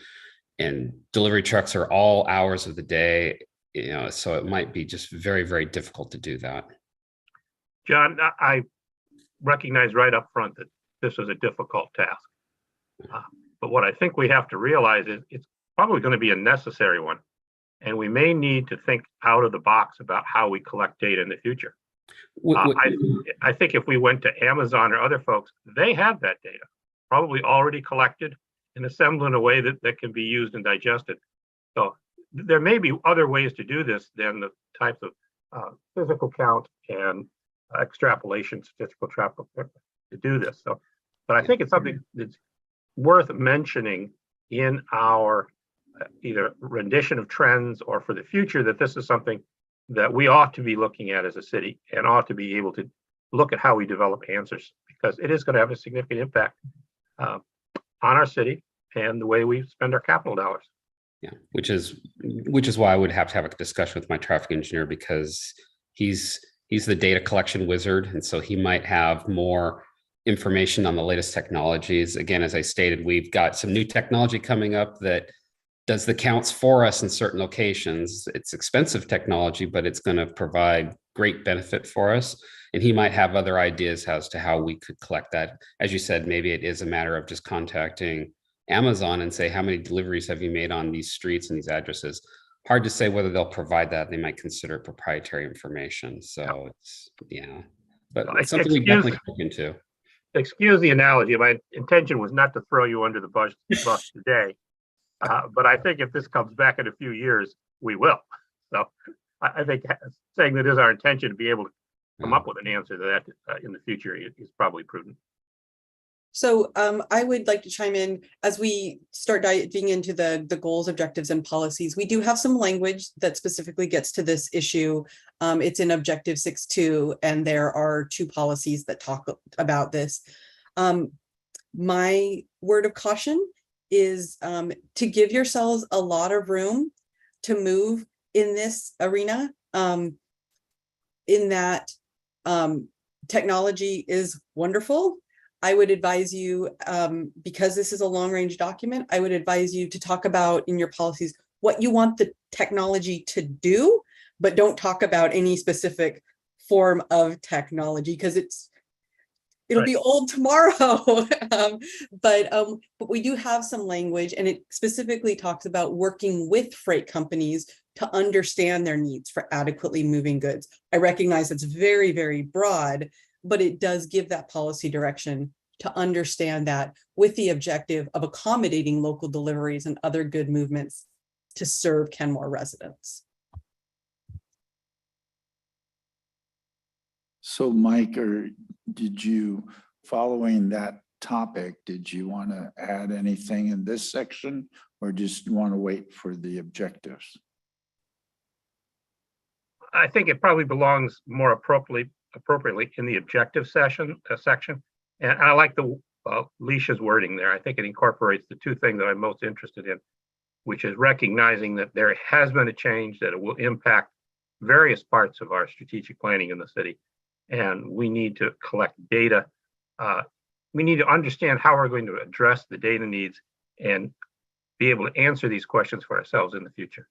and delivery trucks are all hours of the day, so it might be just very, very difficult to do that. John, I recognize right up front that this is a difficult task. But what I think we have to realize is it's probably going to be a necessary one. And we may need to think out of the box about how we collect data in the future. I think if we went to Amazon or other folks, they have that data probably already collected and assembled in a way that can be used and digested. So there may be other ways to do this than the types of physical count and extrapolation, statistical to do this. So, but I think it's something that's worth mentioning in our either rendition of trends or for the future, that this is something that we ought to be looking at as a city and ought to be able to look at how we develop answers, because it is going to have a significant impact on our city and the way we spend our capital dollars. Yeah, which is why I would have to have a discussion with my traffic engineer, because he's the data collection wizard, and so he might have more information on the latest technologies. Again, as I stated, we've got some new technology coming up that does the counts for us in certain locations. It's expensive technology, but it's going to provide great benefit for us. And he might have other ideas as to how we could collect that. As you said, maybe it is a matter of just contacting Amazon and say, how many deliveries have you made on these streets and these addresses? Hard to say whether they'll provide that. They might consider it proprietary information. So it's, but it's something we definitely look into. Excuse the analogy. My intention was not to throw you under the bus today. But I think if this comes back in a few years, we will. So I think saying that is our intention to be able to come up with an answer to that in the future is probably prudent. So I would like to chime in as we start diving into the goals, objectives, and policies. We do have some language that specifically gets to this issue. It's in Objective 6.2, and there are 2 policies that talk about this. My word of caution is to give yourselves a lot of room to move in this arena, in that technology is wonderful. I would advise you, because this is a long-range document, I would advise you to talk about in your policies what you want the technology to do, but don't talk about any specific form of technology, because it'll be old tomorrow. But we do have some language, and it specifically talks about working with freight companies to understand their needs for adequately moving goods. I recognize it's very, very broad, but it does give that policy direction to understand that with the objective of accommodating local deliveries and other good movements to serve Kenmore residents. So Mike, did you following that topic, did you want to add anything in this section or just want to wait for the objectives? I think it probably belongs more appropriately in the objective section. And I like the Leisha's wording there. I think it incorporates the two things that I'm most interested in, which is recognizing that there has been a change, that it will impact various parts of our strategic planning in the city. And we need to collect data. We need to understand how we're going to address the data needs and be able to answer these questions for ourselves in the future.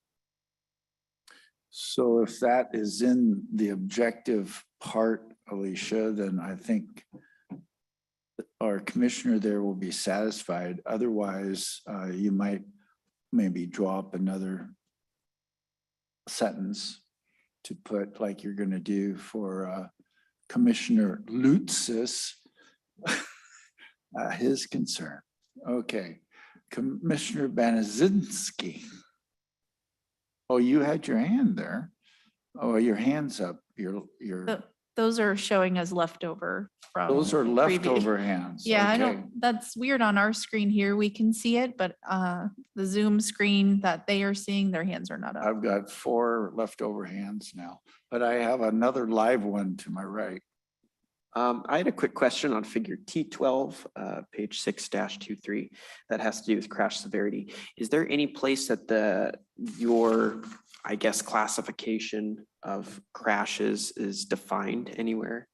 So if that is in the objective part, Alicia, then I think our commissioner there will be satisfied. Otherwise, you might maybe draw up another sentence to put like you're going to do for Commissioner Lutz's his concern. Okay, Commissioner Banazinski. Oh, you had your hand there. Oh, your hand's up. Those are showing as leftover from. Those are previous- leftover hands. Yeah, I Okay. don't, that's weird on our screen here. We can see it, but the Zoom screen that they are seeing, their hands are not up. I've got 4 leftover hands now, but I have another live one to my right. I had a quick question on figure T12, page 6-23, that has to do with crash severity. Is there any place that your, I guess, classification of crashes is defined anywhere?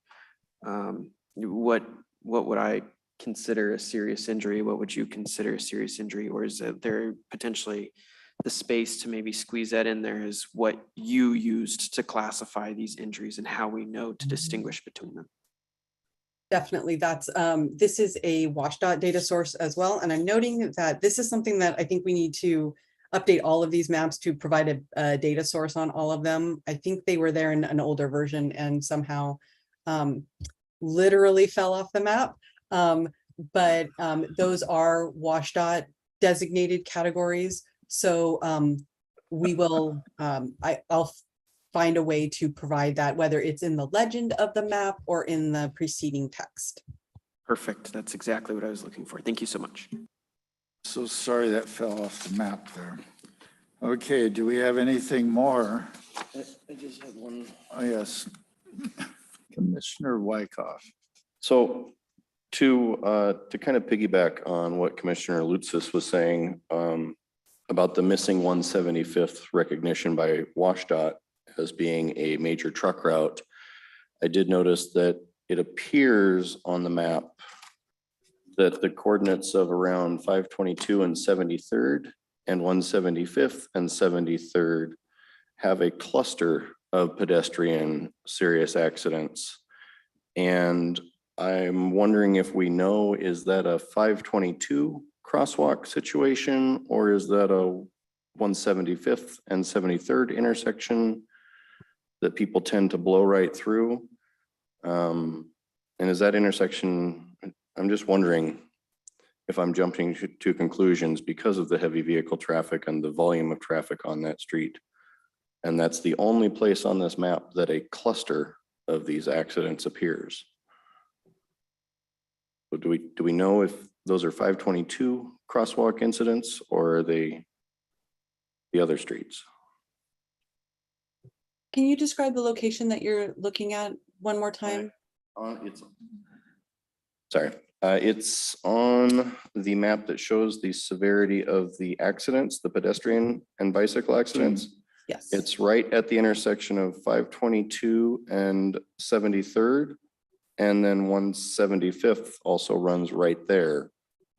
What would I consider a serious injury? What would you consider a serious injury? Or is there potentially the space to maybe squeeze that in there is what you used to classify these injuries and how we know to distinguish between them? Definitely, that's this is a WashDOT data source as well. And I'm noting that this is something that I think we need to update all of these maps to provide a data source on all of them. I think they were there in an older version and somehow literally fell off the map. But those are WashDOT designated categories. So we will, I'll find a way to provide that, whether it's in the legend of the map or in the preceding text. Perfect. That's exactly what I was looking for. Thank you so much. So sorry that fell off the map there. Okay, do we have anything more? I just have one. Oh, yes. Commissioner Wyckoff. So to kind of piggyback on what Commissioner Lutz was saying about the missing 175th recognition by WashDOT as being a major truck route, I did notice that it appears on the map that the coordinates of around 522 and 73rd and 175th and 73rd have a cluster of pedestrian serious accidents. And I'm wondering if we know, is that a 522 crosswalk situation or is that a 175th and 73rd intersection that people tend to blow right through? And is that intersection, I'm just wondering if I'm jumping to conclusions because of the heavy vehicle traffic and the volume of traffic on that street. And that's the only place on this map that a cluster of these accidents appears. So do we know if those are 522 crosswalk incidents or are they the other streets? Can you describe the location that you're looking at one more time? It's on the map that shows the severity of the accidents, the pedestrian and bicycle accidents. Yes. It's right at the intersection of 522 and 73rd. And then 175th also runs right there.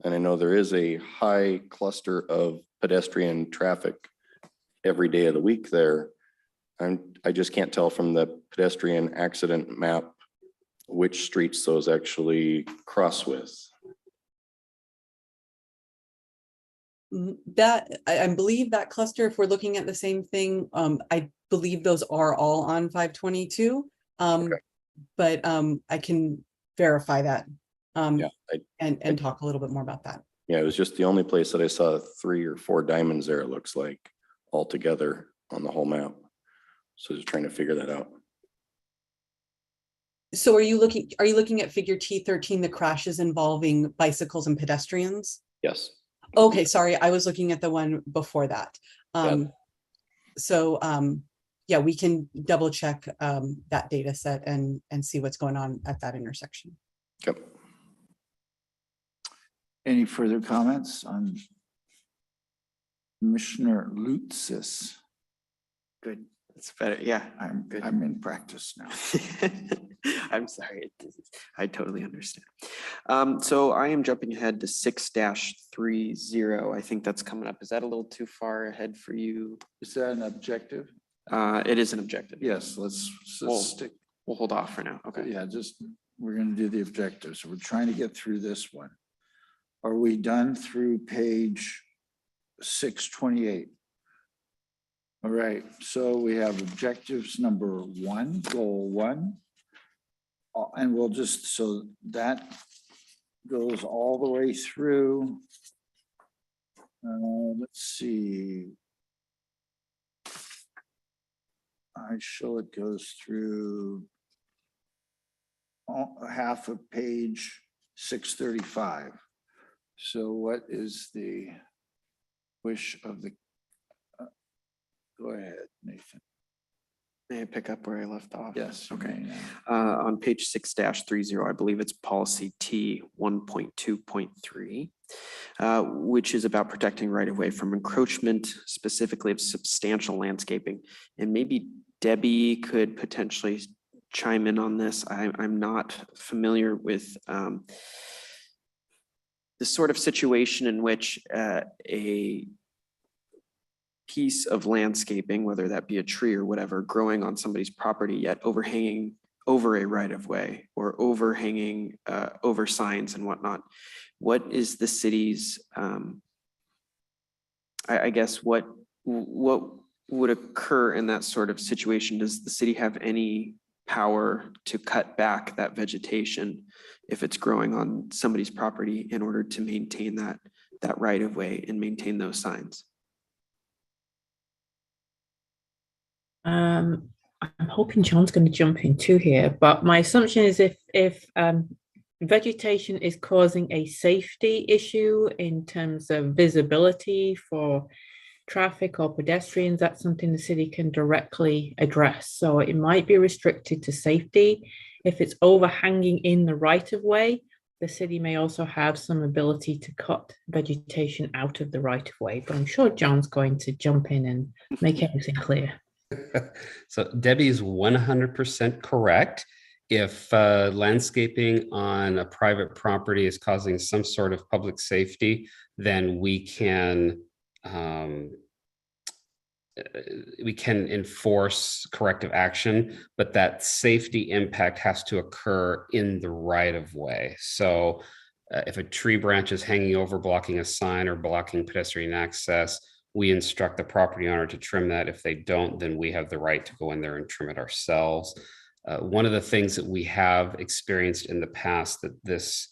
And I know there is a high cluster of pedestrian traffic every day of the week there. I just can't tell from the pedestrian accident map which streets those actually cross with. That, I believe that cluster, if we're looking at the same thing, I believe those are all on 522. Okay. But I can verify that Yeah, and talk a little bit more about that. yeah, it was just the only place that I saw 3 or 4 diamonds there, it looks like, all together on the whole map. So just trying to figure that out. So are you looking at figure T13, the crashes involving bicycles and pedestrians? Yes. Okay, sorry, I was looking at the one before that. So yeah, we can double check that data set and see what's going on at that intersection. Yep. Any further comments on Commissioner Lutzis? Good. It's better. Yeah, I'm good. I'm in practice now. I'm sorry. I totally understand. So I am jumping ahead to 6-30. I think that's coming up. Is that a little too far ahead for you? Is that an objective? It is an objective. Yes, let's stick. We'll hold off for now. Okay. Yeah, we're gonna do the objectives. We're trying to get through this one. Are we done through page 628? All right, so we have objectives number 1, goal 1. And we'll just, so that goes all the way through. Let's see. I show it goes through half of page 635. So what is the wish of the, go ahead, Nathan. May I pick up where I left off? Yes. you Okay. may now. On page 6-30, I believe it's policy T 1.2.3, which is about protecting right of way from encroachment, specifically of substantial landscaping. And maybe Debbie could potentially chime in on this. I'm not familiar with the sort of situation in which a piece of landscaping, whether that be a tree or whatever, growing on somebody's property yet overhanging over a right of way or overhanging over signs and whatnot. What is the city's, I guess, what would occur in that sort of situation? Does the city have any power to cut back that vegetation if it's growing on somebody's property in order to maintain that right of way and maintain those signs? I'm hoping John's going to jump in too here, but my assumption is if vegetation is causing a safety issue in terms of visibility for traffic or pedestrians, that's something the city can directly address. So it might be restricted to safety. If it's overhanging in the right of way, the city may also have some ability to cut vegetation out of the right of way. But I'm sure John's going to jump in and make everything clear. So Debbie's 100% correct. If landscaping on a private property is causing some sort of public safety, then we can enforce corrective action, but that safety impact has to occur in the right of way. So if a tree branch is hanging over blocking a sign or blocking pedestrian access, we instruct the property owner to trim that. If they don't, then we have the right to go in there and trim it ourselves. One of the things that we have experienced in the past that this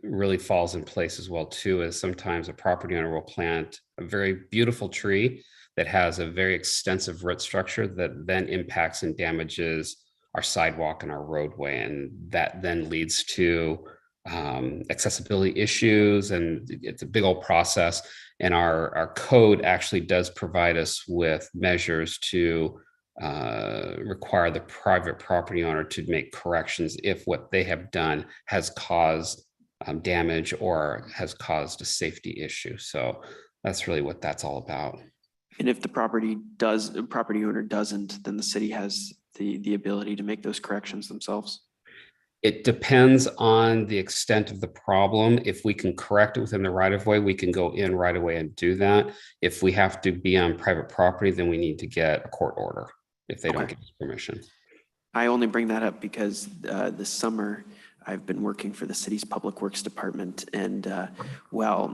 really falls in place as well too is sometimes a property owner will plant a very beautiful tree that has a very extensive root structure that then impacts and damages our sidewalk and our roadway. And that then leads to accessibility issues, and it's a big old process. And our code actually does provide us with measures to require the private property owner to make corrections if what they have done has caused damage or has caused a safety issue. So that's really what that's all about. And if the property owner doesn't, then the city has the ability to make those corrections themselves? It depends on the extent of the problem. If we can correct it within the right of way, we can go in right away and do that. If we have to be on private property, then we need to get a court order if they don't give us permission. I only bring that up because this summer I've been working for the city's public works department, and while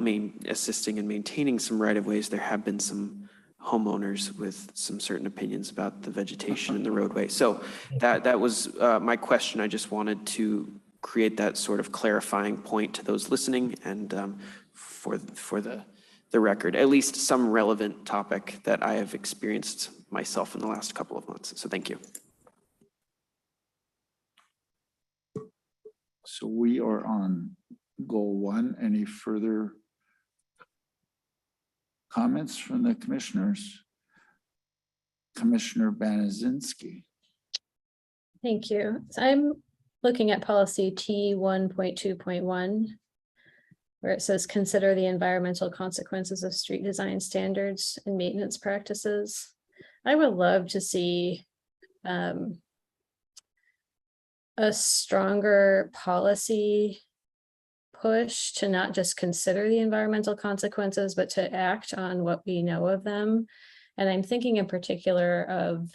assisting in maintaining some right of ways, there have been some homeowners with some certain opinions about the vegetation in the roadway. So that was my question. I just wanted to create that sort of clarifying point to those listening, and for the record, at least some relevant topic that I have experienced myself in the last couple of months. So thank you. So we are on goal 1. Any further comments from the commissioners? Commissioner Banazinski. Thank you. So I'm looking at policy T 1.2.1, where it says consider the environmental consequences of street design standards and maintenance practices. I would love to see a stronger policy push to not just consider the environmental consequences, but to act on what we know of them. And I'm thinking in particular of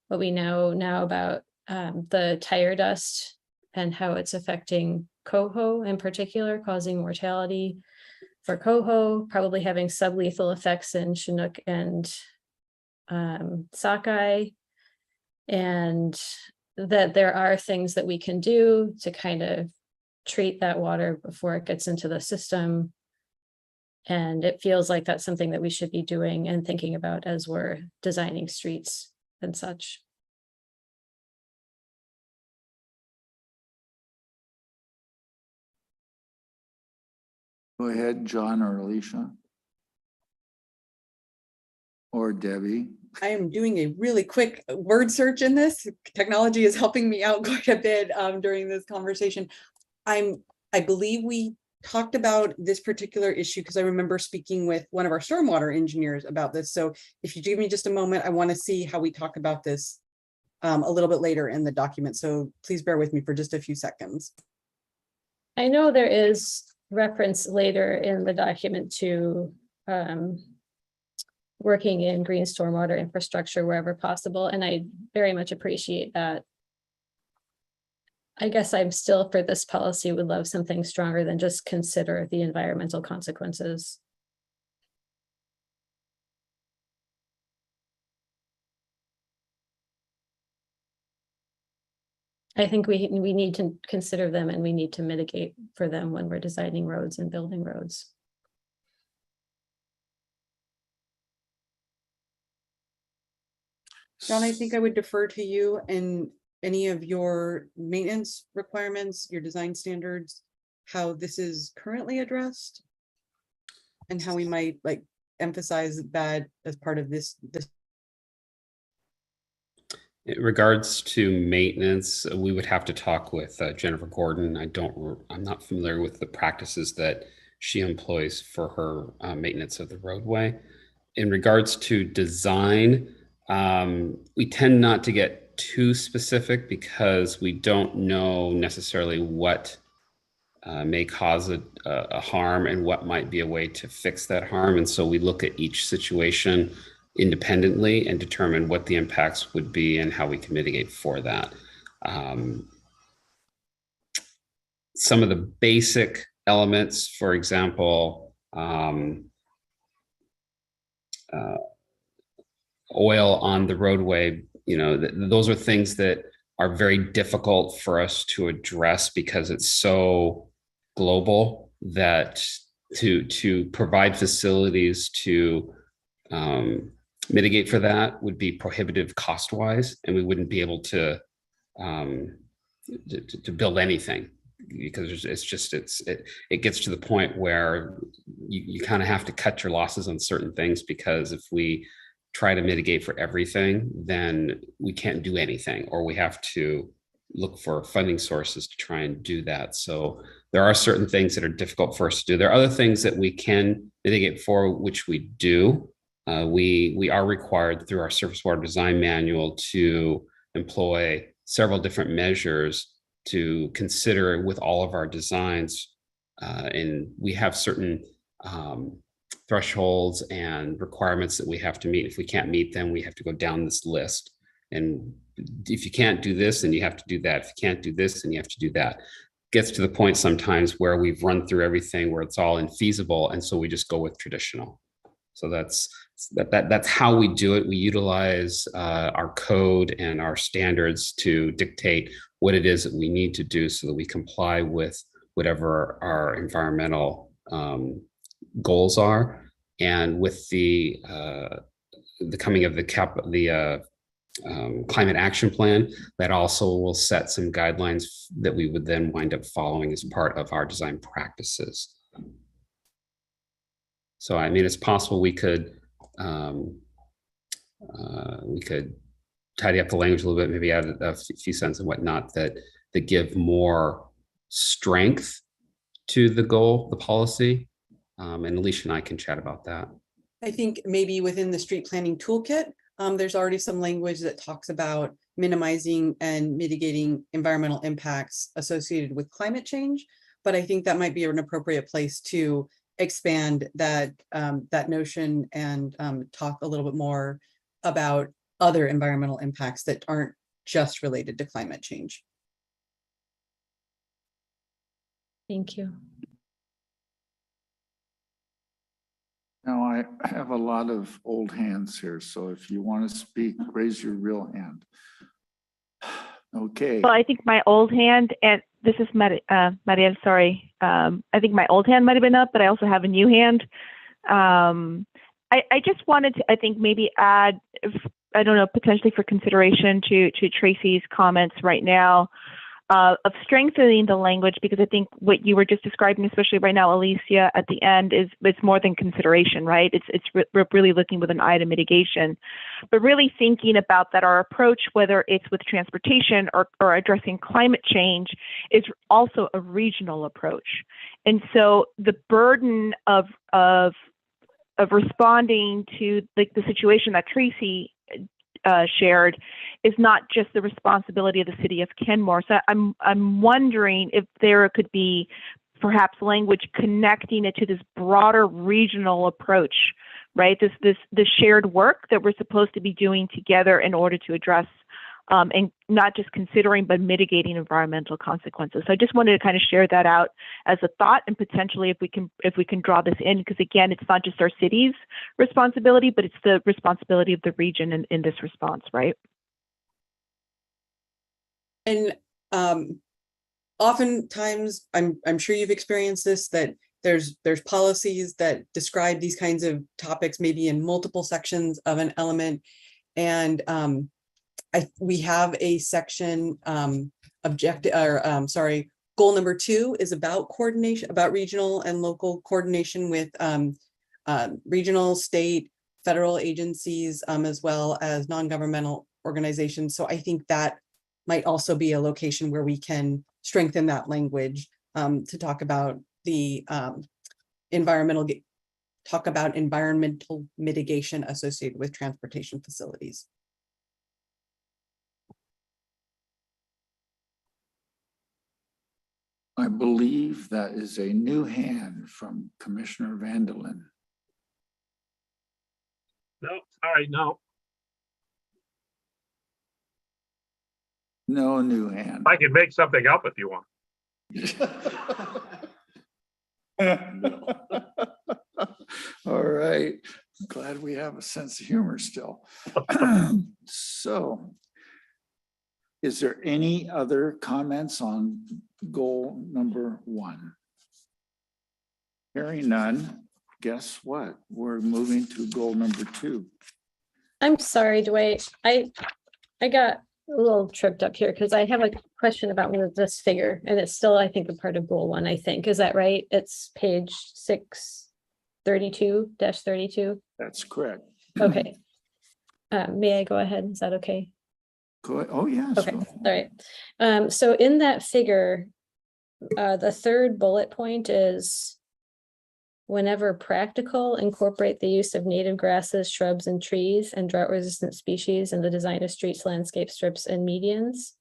what we know now about the tire dust and how it's affecting coho in particular, causing mortality for coho, probably having sublethal effects in Chinook and sockeye, and that there are things that we can do to kind of treat that water before it gets into the system. And it feels like that's something that we should be doing and thinking about as we're designing streets and such. Go ahead, John or Alicia. Or Debbie. I am doing a really quick word search in this. Technology is helping me out quite a bit during this conversation. I believe we talked about this particular issue because I remember speaking with one of our stormwater engineers about this. So if you give me just a moment, I want to see how we talk about this a little bit later in the document. So please bear with me for just a few seconds. I know there is reference later in the document to working in green stormwater infrastructure wherever possible, and I very much appreciate that. I guess I'm still, for this policy, would love something stronger than just consider the environmental consequences. I think we need to consider them and we need to mitigate for them when we're designing roads and building roads. John, I think I would defer to you and any of your maintenance requirements, your design standards, how this is currently addressed and how we might like emphasize that as part of this. In regards to maintenance, we would have to talk with Jennifer Gordon. I'm not familiar with the practices that she employs for her maintenance of the roadway. In regards to design, we tend not to get too specific because we don't know necessarily what may cause a harm and what might be a way to fix that harm. And so we look at each situation independently and determine what the impacts would be and how we can mitigate for that. Some of the basic elements, for example, oil on the roadway, those are things that are very difficult for us to address because it's so global that to provide facilities to mitigate for that would be prohibitive cost-wise, and we wouldn't be able to build anything because it gets to the point where you kind of have to cut your losses on certain things, because if we try to mitigate for everything, then we can't do anything, or we have to look for funding sources to try and do that. So there are certain things that are difficult for us to do. There are other things that we can mitigate for, which we do. We are required through our surface water design manual to employ several different measures to consider with all of our designs. And we have certain thresholds and requirements that we have to meet. If we can't meet them, we have to go down this list. And if you can't do this, then you have to do that. If you can't do this, then you have to do that. Gets to the point sometimes where we've run through everything where it's all infeasible, and so we just go with traditional. So that's how we do it. We utilize our code and our standards to dictate what it is that we need to do so that we comply with whatever our environmental goals are. And with the coming of the climate action plan that also will set some guidelines that we would then wind up following as part of our design practices. So, I mean, it's possible we could tidy up the language a little bit, maybe add a few cents and whatnot that give more strength to the goal, the policy. And Alicia and I can chat about that. I think maybe within the street planning toolkit, there's already some language that talks about minimizing and mitigating environmental impacts associated with climate change. But I think that might be an appropriate place to expand that that notion and talk a little bit more about other environmental impacts that aren't just related to climate change. Thank you. Now, I have a lot of old hands here, so if you want to speak, raise your real hand. Okay. Well, I think my old hand, and this is Maria, sorry. I think my old hand might have been up, but I also have a new hand. I just wanted to, I think, maybe add, I don't know, potentially for consideration to Tracy's comments right now, of strengthening the language, because I think what you were just describing, especially right now, Alicia, at the end, is it's more than consideration, right? We're really looking with an eye to mitigation, but really thinking about that our approach, whether it's with transportation or addressing climate change, is also a regional approach. And so the burden of responding to the situation that Tracy shared is not just the responsibility of the city of Kenmore. So I'm wondering if there could be perhaps language connecting it to this broader regional approach, right? This shared work that we're supposed to be doing together in order to address and not just considering but mitigating environmental consequences. So I just wanted to kind of share that out as a thought, and potentially if we can draw this in, because again, it's not just our city's responsibility, but it's the responsibility of the region in this response, right? And oftentimes, I'm sure you've experienced this, that there's policies that describe these kinds of topics maybe in multiple sections of an element, and we have a section goal number 2 is about coordination, about regional and local coordination with regional, state, federal agencies, as well as non-governmental organizations. So I think that might also be a location where we can strengthen that language to talk about the environmental mitigation associated with transportation facilities. I believe that is a new hand from Commissioner Vanderlyn. No, sorry, no. No new hand. I can make something up if you want. All right. I'm glad we have a sense of humor still. So, is there any other comments on goal number 1? Hearing none, guess what? We're moving to goal number 2. I'm sorry, Dwight. I got a little tripped up here because I have a question about this figure, and it's still, I think, a part of goal 1, I think. Is that right? It's page 632-32. That's correct. Okay. May I go ahead? Is that okay? Go ahead. Oh, yes. Okay. All right. So in that figure, the third bullet point is, whenever practical, incorporate the use of native grasses, shrubs, and trees and drought-resistant species in the design of streets, landscape strips, and medians.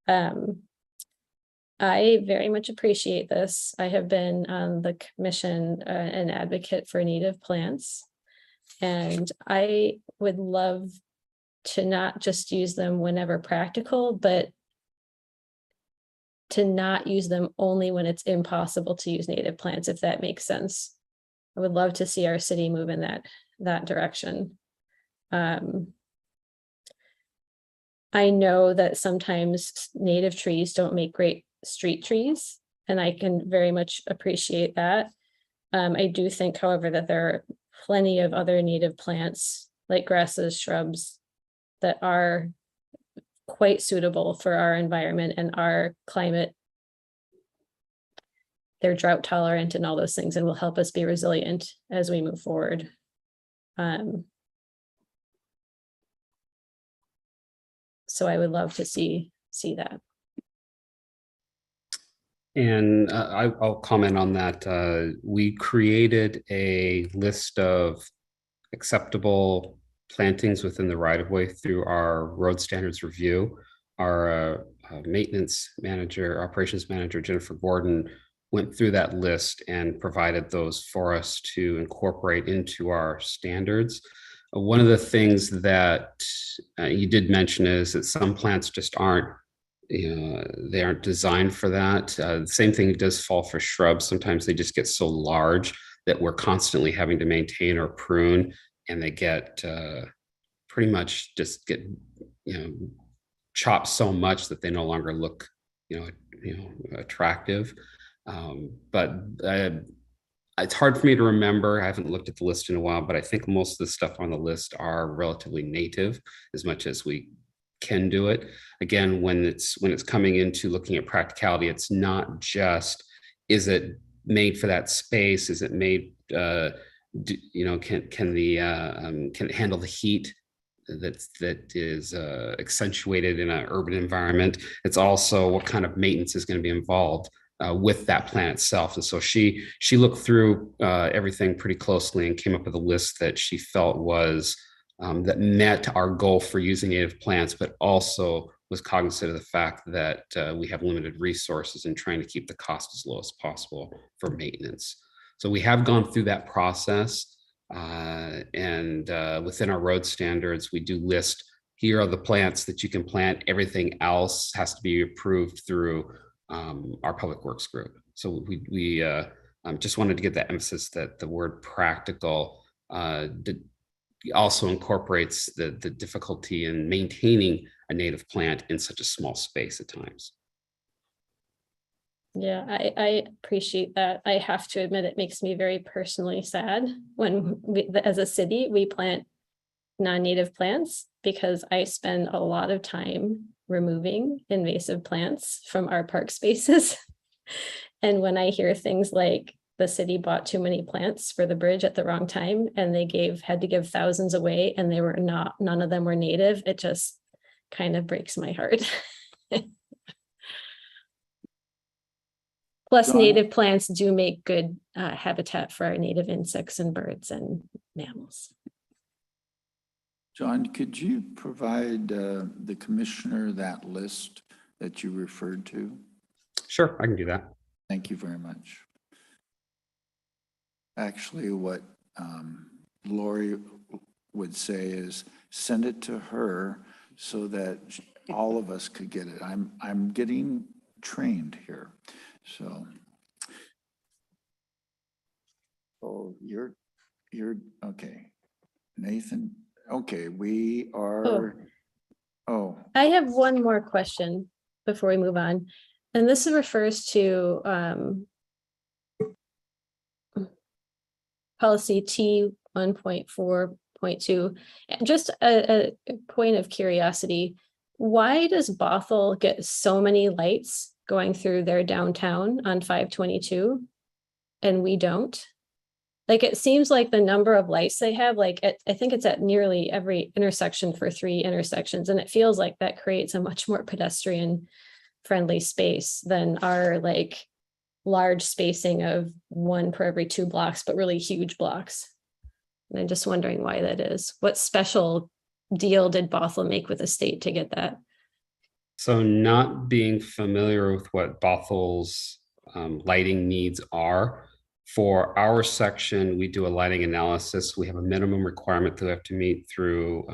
I very much appreciate this. I have been on the commission an advocate for native plants, and I would love to not just use them whenever practical, but to not use them only when it's impossible to use native plants, if that makes sense. I would love to see our city move in that direction. I know that sometimes native trees don't make great street trees, and I can very much appreciate that. I do think, however, that there are plenty of other native plants like grasses, shrubs, that are quite suitable for our environment and our climate. They're drought tolerant and all those things, and will help us be resilient as we move forward. So I would love to see that. And I'll comment on that. We created a list of acceptable plantings within the right-of-way through our road standards review. Our maintenance manager, operations manager, Jennifer Gordon, went through that list and provided those for us to incorporate into our standards. One of the things that you did mention is that some plants just aren't, they aren't designed for that. The same thing does fall for shrubs. Sometimes they just get so large that we're constantly having to maintain or prune, and they get pretty much just get, chopped so much that they no longer look, attractive. But it's hard for me to remember. I haven't looked at the list in a while, but I think most of the stuff on the list are relatively native as much as we can do it. Again, when it's coming into looking at practicality, it's not just, is it made for that space? Is it made, can it handle the heat that is accentuated in an urban environment? It's also what kind of maintenance is going to be involved with that plant itself. And so she looked through everything pretty closely and came up with a list that she felt was that met our goal for using native plants, but also was cognizant of the fact that we have limited resources and trying to keep the cost as low as possible for maintenance. So we have gone through that process, and within our road standards, we do list, here are the plants that you can plant. Everything else has to be approved through our public works group. So we just wanted to get that emphasis that the word practical also incorporates the difficulty in maintaining a native plant in such a small space at times. Yeah, I appreciate that. I have to admit, it makes me very personally sad when as a city, we plant non-native plants, because I spend a lot of time removing invasive plants from our park spaces. And when I hear things like the city bought too many plants for the bridge at the wrong time, and they had to give thousands away, and none of them were native, it just kind of breaks my heart. Plus, John? native plants do make good habitat for our native insects and birds and mammals. John, could you provide the commissioner that list that you referred to? Sure, I can do that. Thank you very much. Actually, what Lori would say is send it to her so that all of us could get it. I'm getting trained here, so. Oh, you're okay, Nathan. Okay, we are. Oh, I have one more question before we move on, and this refers to policy T 1.4.2. Just a point of curiosity, why does Bothell get so many lights going through their downtown on 522 and we don't? Like, it seems like the number of lights they have, I think it's at nearly every intersection for 3 intersections. And it feels like that creates a much more pedestrian friendly space than our large spacing of 1 per every 2 blocks, but really huge blocks. And I'm just wondering why that is. What special deal did Bothell make with the state to get that? So not being familiar with what Bothell's lighting needs are, for our section, we do a lighting analysis. We have a minimum requirement that we have to meet through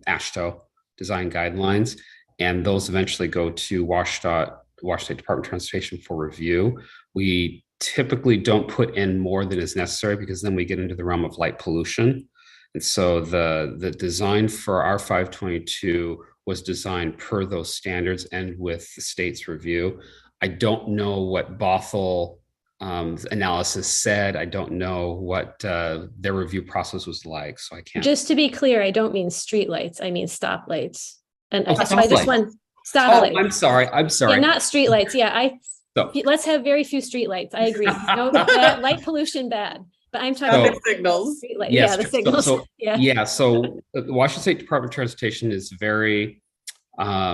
AASHTO design guidelines, and those eventually go to WashDOT, Washington Department of Transportation, for review. We typically don't put in more than is necessary, because then we get into the realm of light pollution. And so the design for our 522 was designed per those standards and with the state's review. I don't know what Bothell analysis said. I don't know what their review process was like, so I can't. Just to be clear, I don't mean streetlights, I mean stoplights. And Oh, that's why this stoplights. one, Oh, stoplights. I'm sorry. I'm Yeah, sorry. not streetlights. Yeah, So, let's have very few streetlights. I agree. No, bad, light pollution bad. But I'm talking Traffic about signals. streetlight. yes, Yeah, the so- signals. so- Yeah. yeah, so the Washington State Department of Transportation is very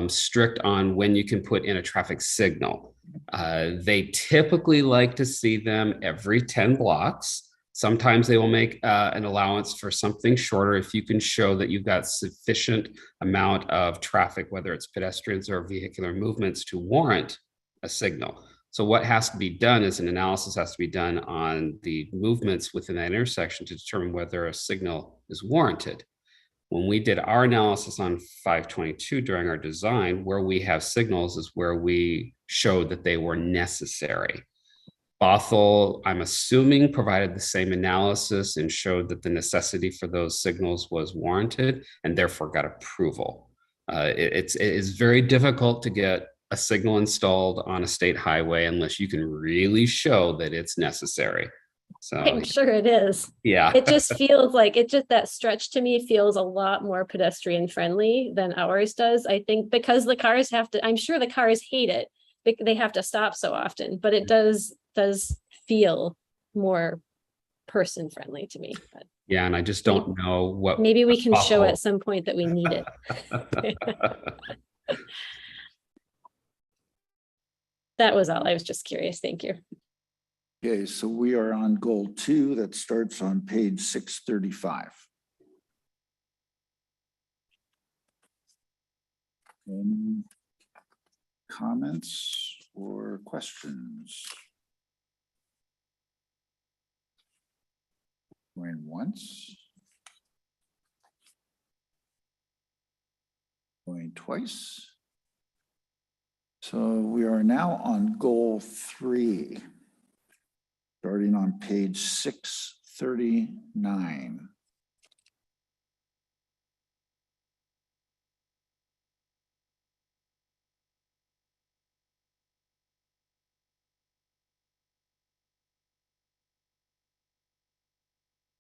strict on when you can put in a traffic signal. They typically like to see them every 10 blocks. Sometimes they will make an allowance for something shorter if you can show that you've got sufficient amount of traffic, whether it's pedestrians or vehicular movements, to warrant a signal. So what has to be done is an analysis has to be done on the movements within that intersection to determine whether a signal is warranted. When we did our analysis on 522 during our design, where we have signals is where we showed that they were necessary. Bothell, I'm assuming, provided the same analysis and showed that the necessity for those signals was warranted and therefore got approval. It is very difficult to get a signal installed on a state highway unless you can really show that it's necessary. So I'm sure it is. yeah, It just feels like that stretch to me feels a lot more pedestrian friendly than ours does. I think because the cars have to, I'm sure the cars hate it. They have to stop so often, but it does feel more person friendly to me. But yeah, and I just don't know what. maybe we can show Bothell- at some point that we need it. That was all. I was just curious. Thank you. Okay, so we are on goal 2 that starts on page 635. Any comments or questions? Going once. Going twice. So we are now on goal 3. Starting on page 639.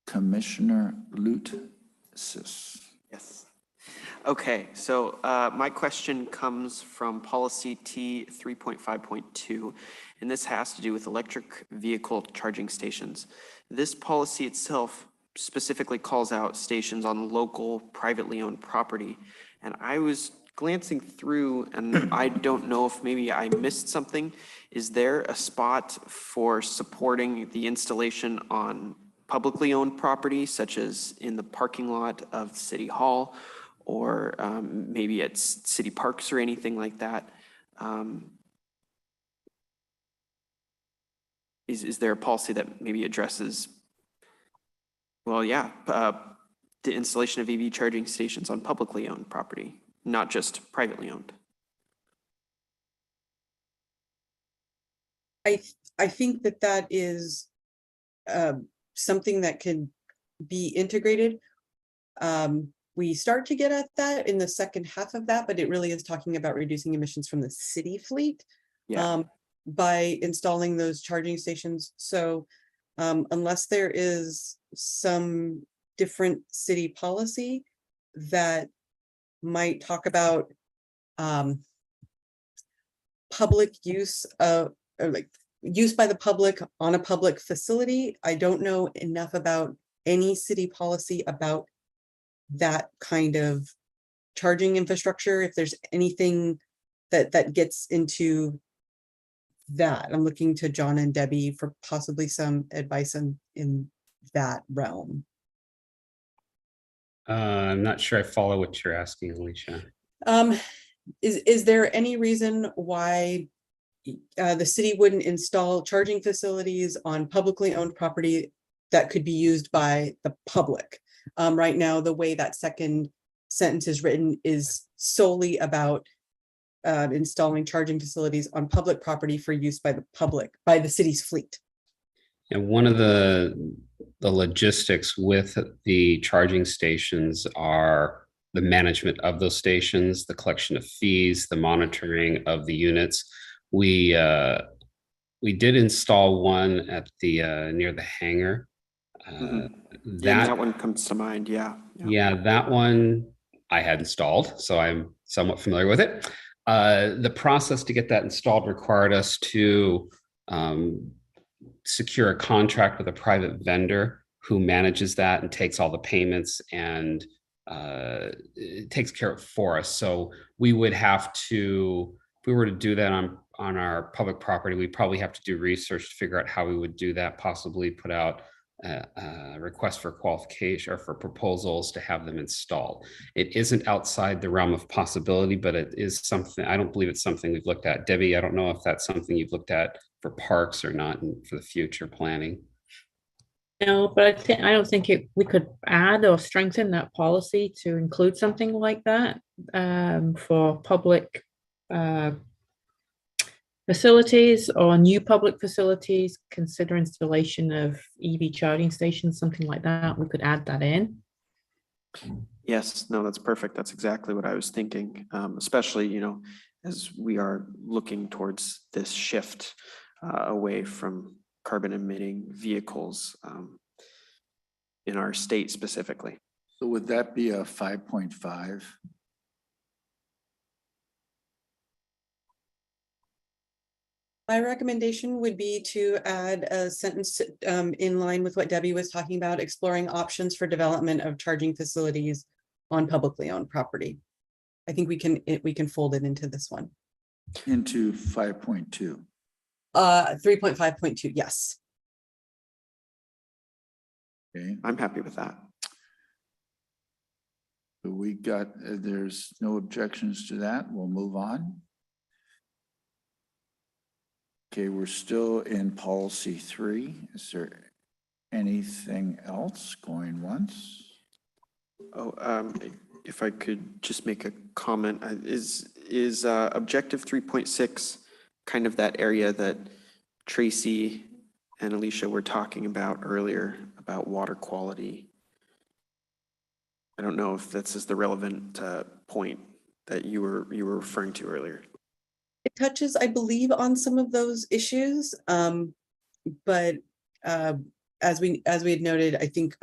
Commissioner Lutsis. Yes. Okay, so my question comes from policy T 3.5.2, and this has to do with electric vehicle charging stations. This policy itself specifically calls out stations on local privately owned property. And I was glancing through, and I don't know if maybe I missed something. Is there a spot for supporting the installation on publicly owned property, such as in the parking lot of City Hall, or maybe at city parks or anything like that? Is there a policy that maybe addresses, well, yeah, the installation of EV charging stations on publicly owned property, not just privately owned? I think that is something that can be integrated. We start to get at that in the second half of that, but it really is talking about reducing emissions from the city fleet. Yeah. By installing those charging stations. So unless there is some different city policy that might talk about public use of, or like use by the public on a public facility, I don't know enough about any city policy about that kind of charging infrastructure. If there's anything that gets into that, I'm looking to John and Debbie for possibly some advice in that realm. I'm not sure I follow what you're asking, Alicia. Is there any reason why the city wouldn't install charging facilities on publicly owned property that could be used by the public? Right now, the way that second sentence is written is solely about installing charging facilities on public property for use by the public, by the city's fleet. And one of the logistics with the charging stations are the management of those stations, the collection of fees, the monitoring of the units. We We did install one at the near the hangar. Mhm. And That that one comes to mind, yeah. yeah, that one I had installed, so I'm somewhat familiar with it. The process to get that installed required us to secure a contract with a private vendor who manages that and takes all the payments and it takes care of it for us. So we would have to, if we were to do that on our public property, we'd probably have to do research to figure out how we would do that, possibly put out requests for qualification or for proposals to have them installed. It isn't outside the realm of possibility, but it is something, I don't believe it's something we've looked at. Debbie, I don't know if that's something you've looked at for parks or not and for the future planning. No, but I don't think we could add or strengthen that policy to include something like that for public facilities or new public facilities, consider installation of EV charging stations, something like that. We could add that in. Yes, no, that's perfect. That's exactly what I was thinking, especially, you know, as we are looking towards this shift away from carbon emitting vehicles in our state specifically. So would that be a 5.5? My recommendation would be to add a sentence in line with what Debbie was talking about, exploring options for development of charging facilities on publicly owned property. I think we can fold it into this one. Into 5.2. 3.5.2, yes. Okay, I'm happy with that. so we got, there's no objections to that. We'll move on. Okay, we're still in policy 3. Is there anything else going once? Oh, if I could just make a comment, is objective 3.6 kind of that area that Tracy and Alicia were talking about earlier about water quality? I don't know if this is the relevant point that you were referring to earlier. It touches, I believe, on some of those issues, but as we had noted, I think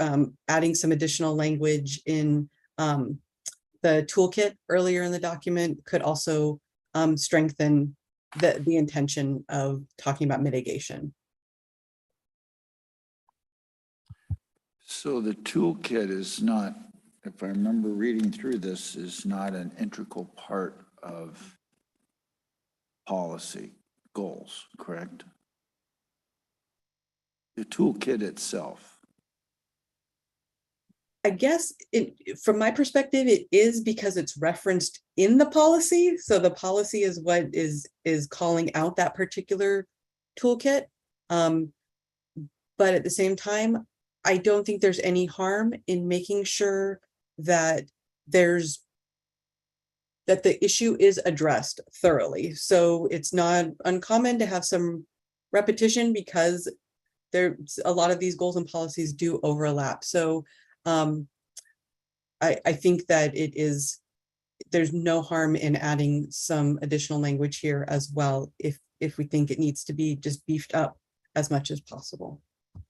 adding some additional language in the toolkit earlier in the document could also strengthen the intention of talking about mitigation. So the toolkit is not, if I remember reading through this, is not an integral part of policy goals, correct? The toolkit itself. I guess from my perspective, it is because it's referenced in the policy. So the policy is what is calling out that particular toolkit. But at the same time, I don't think there's any harm in making sure that that the issue is addressed thoroughly. So it's not uncommon to have some repetition because there's a lot of these goals and policies do overlap. So I think that there's no harm in adding some additional language here as well, if we think it needs to be just beefed up as much as possible.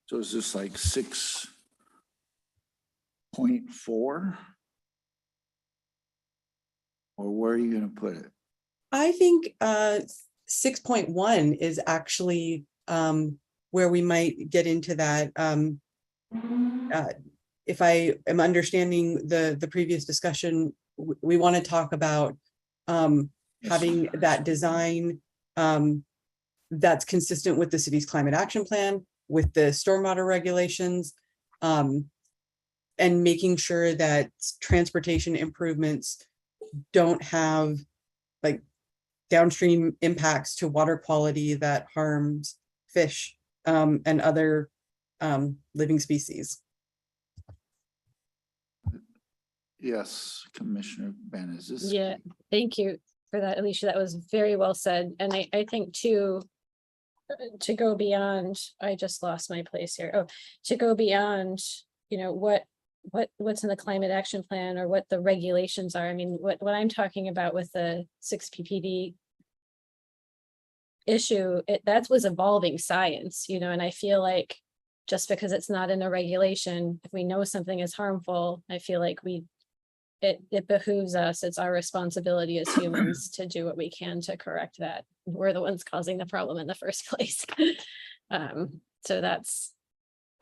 So is this like 6.4? Or where are you going to put it? I think 6.1 is actually where we might get into that. If I am understanding the previous discussion, we want to talk about having that design that's consistent with the city's climate action plan, with the stormwater regulations, and making sure that transportation improvements don't have like downstream impacts to water quality that harms fish and other living species. Yes, Commissioner Ben, is this? Yeah, thank you for that, Alicia. That was very well said. And I think too, to go beyond, I just lost my place here. Oh, to go beyond, you know, what's in the climate action plan or what the regulations are. I mean, what I'm talking about with the 6 PPD issue, that was evolving science, you know, and I feel like just because it's not in a regulation, if we know something is harmful, I feel like it behooves us, it's our responsibility as humans to do what we can to correct that. We're the ones causing the problem in the first place. So that's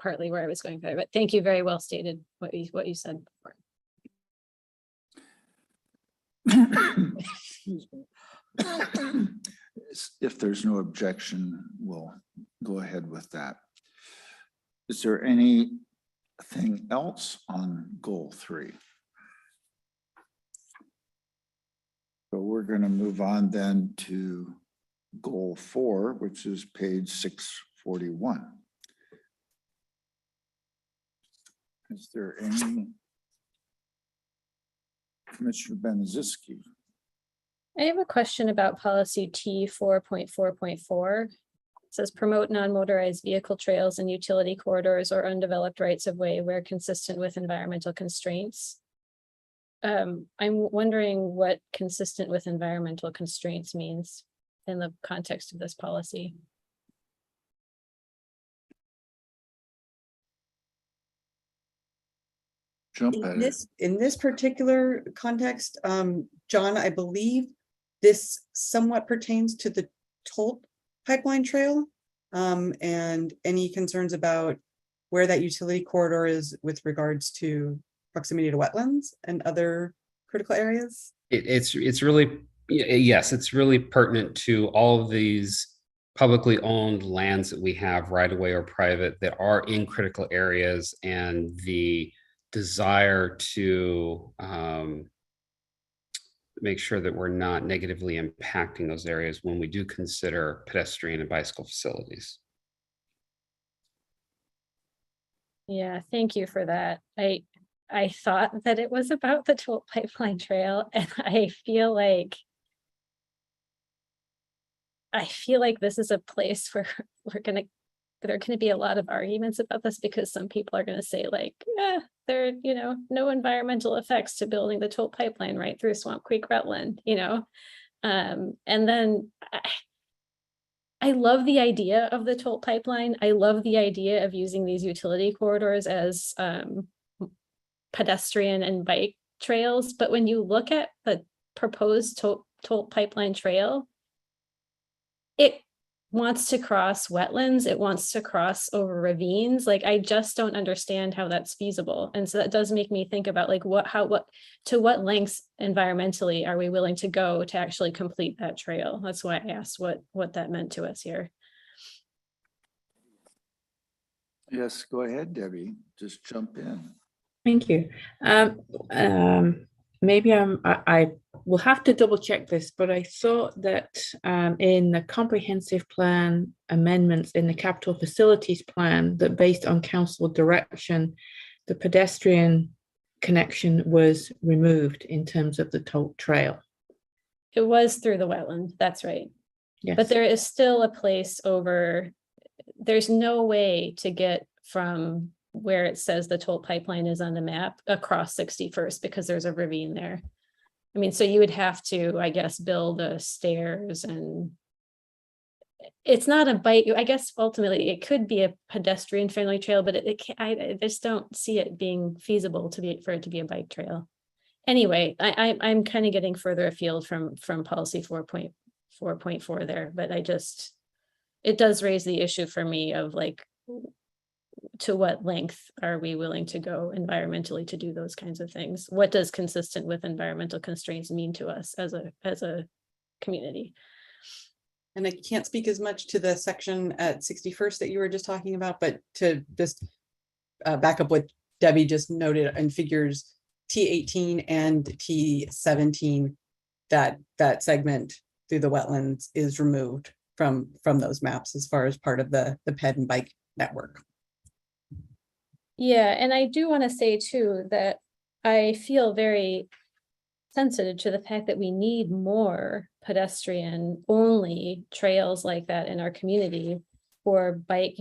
partly where I was going there, but thank you, very well stated what you said before. Excuse me. If there's no objection, we'll go ahead with that. Is there anything else on goal 3? So we're going to move on then to goal 4, which is page 641. Is there any? Commissioner Benaziski. I have a question about policy T 4.4.4. It says promote non-motorized vehicle trails and utility corridors or undeveloped rights of way where consistent with environmental constraints. I'm wondering what consistent with environmental constraints means in the context of this policy. Jump at it. In this particular context, John, I believe this somewhat pertains to the toll pipeline trail, and any concerns about where that utility corridor is with regards to proximity to wetlands and other critical areas. It's really, yes, it's really pertinent to all of these publicly owned lands that we have right away or private that are in critical areas, and the desire to make sure that we're not negatively impacting those areas when we do consider pedestrian and bicycle facilities. Yeah, thank you for that. I thought that it was about the toll pipeline trail, and I feel like this is a place where there are gonna be a lot of arguments about this, because some people are gonna say like, yeah, there are, you know, no environmental effects to building the toll pipeline right through Swamp Creek wetland, you know? And then I love the idea of the toll pipeline. I love the idea of using these utility corridors as pedestrian and bike trails. But when you look at the proposed toll pipeline trail, it wants to cross wetlands, it wants to cross over ravines. Like, I just don't understand how that's feasible. And so that does make me think about like to what lengths environmentally are we willing to go to actually complete that trail? That's why I asked what that meant to us here. Yes, go ahead, Debbie. Just jump in. Thank you. Maybe I will have to double check this, but I thought that in the comprehensive plan amendments in the capital facilities plan, that based on council direction, the pedestrian connection was removed in terms of the toll trail. It was through the wetland, that's right. Yes. But there is still a place over, there's no way to get from where it says the toll pipeline is on the map across 61st, because there's a ravine there. I mean, so you would have to, I guess, build a stairs, and it's not a bike. I guess ultimately it could be a pedestrian friendly trail, but I just don't see it being feasible for it to be a bike trail. Anyway, I'm kind of getting further afield from policy 4.4 there, but it does raise the issue for me of like, to what length are we willing to go environmentally to do those kinds of things? What does consistent with environmental constraints mean to us as a community? And I can't speak as much to the section at 61st that you were just talking about, but to just back up what Debbie just noted in figures T18 and T17, that segment through the wetlands is removed from those maps as far as part of the ped and bike network. Yeah, and I do want to say too that I feel very sensitive to the fact that we need more pedestrian only trails like that in our community, or bike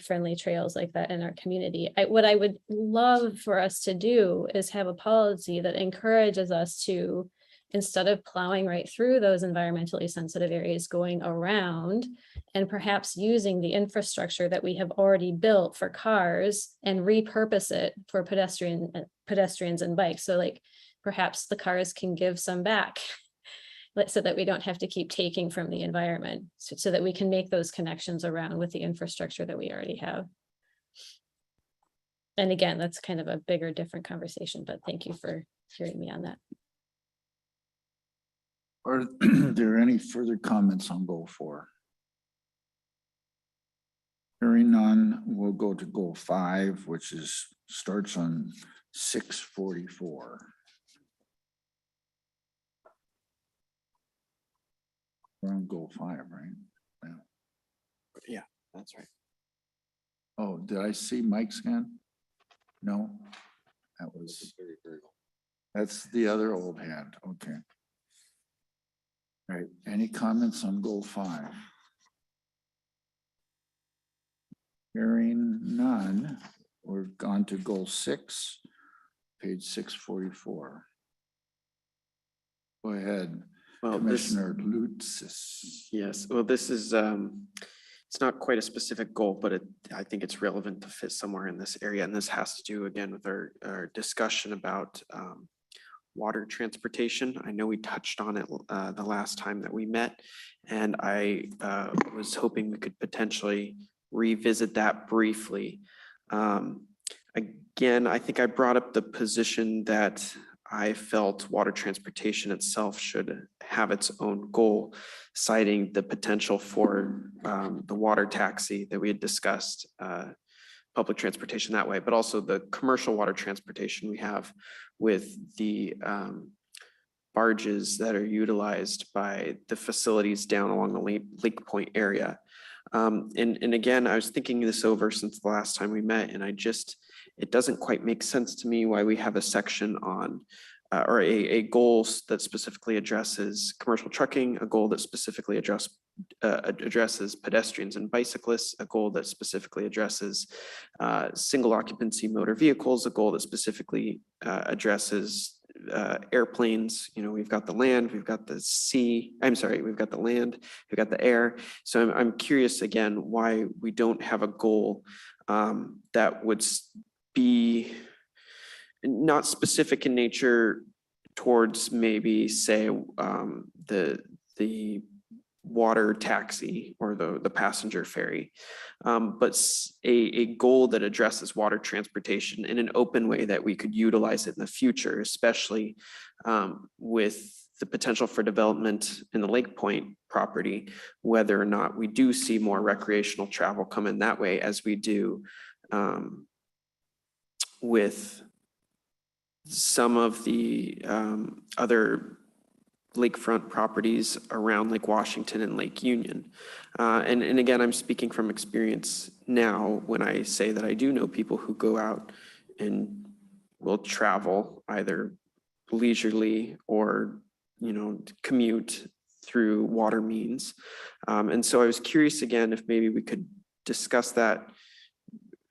friendly trails like that in our community. What I would love for us to do is have a policy that encourages us to instead of plowing right through those environmentally sensitive areas, going around and perhaps using the infrastructure that we have already built for cars and repurpose it for pedestrians and bikes. So like perhaps the cars can give some back so that we don't have to keep taking from the environment, so that we can make those connections around with the infrastructure that we already have. And again, that's kind of a bigger, different conversation, but thank you for hearing me on that. Are there any further comments on goal 4? Hearing none, we'll go to goal 5, which starts on 644. We're on goal 5, right? Yeah, that's right. Oh, did I see Mike's hand? No, that's the other old hand. Okay. All right, any comments on goal 5? Hearing none, we're gone to goal 6, page 644. Go ahead, Well, Commissioner Lutzis. Yes, well, this is, it's not quite a specific goal, but I think it's relevant to fit somewhere in this area. And this has to do again with our discussion about water transportation. I know we touched on it the last time that we met, and I was hoping we could potentially revisit that briefly. Again, I think I brought up the position that I felt water transportation itself should have its own goal, citing the potential for the water taxi that we had discussed, public transportation that way, but also the commercial water transportation we have with the barges that are utilized by the facilities down along the Lake Point area. And again, I was thinking this over since the last time we met, and it doesn't quite make sense to me why we have a section on or a goal that specifically addresses commercial trucking, a goal that specifically addresses pedestrians and bicyclists, a goal that specifically addresses single occupancy motor vehicles, a goal that specifically addresses airplanes. You know, we've got the land, we've got the sea, we've got the land, we've got the air. So I'm curious again, why we don't have a goal that would be not specific in nature towards maybe say the water taxi or the passenger ferry, but a goal that addresses water transportation in an open way that we could utilize it in the future, especially with the potential for development in the Lake Point property, whether or not we do see more recreational travel come in that way, as we do with some of the other lakefront properties around Lake Washington and Lake Union. And again, I'm speaking from experience now when I say that I do know people who go out and will travel either leisurely or, you know, commute through water means. And so I was curious again, if maybe we could discuss that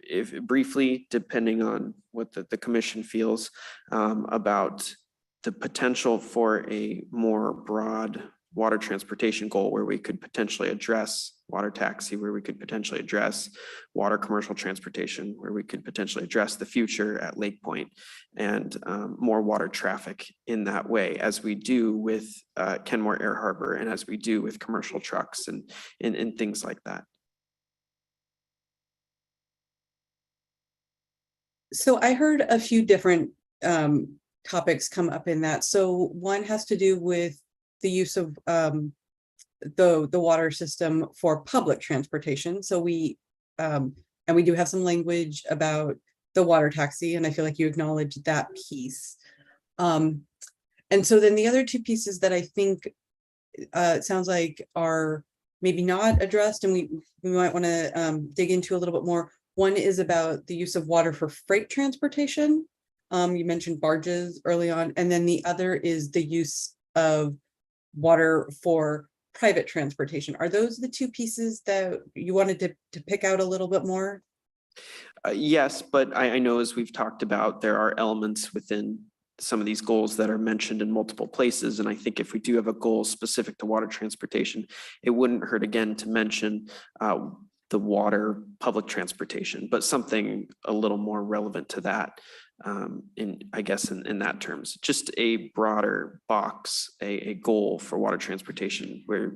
if briefly, depending on what the commission feels about the potential for a more broad water transportation goal where we could potentially address water taxi, where we could potentially address water commercial transportation, where we could potentially address the future at Lake Point and more water traffic in that way, as we do with Kenmore Air Harbor and as we do with commercial trucks and things like that. So I heard a few different topics come up in that. So one has to do with the use of the water system for public transportation. So we do have some language about the water taxi, and I feel like you acknowledged that piece. And so then the other two pieces that I think it sounds like are maybe not addressed, and we might want to dig into a little bit more. One is about the use of water for freight transportation. You mentioned barges early on, and then the other is the use of water for private transportation. Are those the two pieces that you wanted to pick out a little bit more? Yes, but I know, as we've talked about, there are elements within some of these goals that are mentioned in multiple places. And I think if we do have a goal specific to water transportation, it wouldn't hurt again to mention the water public transportation, but something a little more relevant to that I guess in that terms, just a broader box, a goal for water transportation where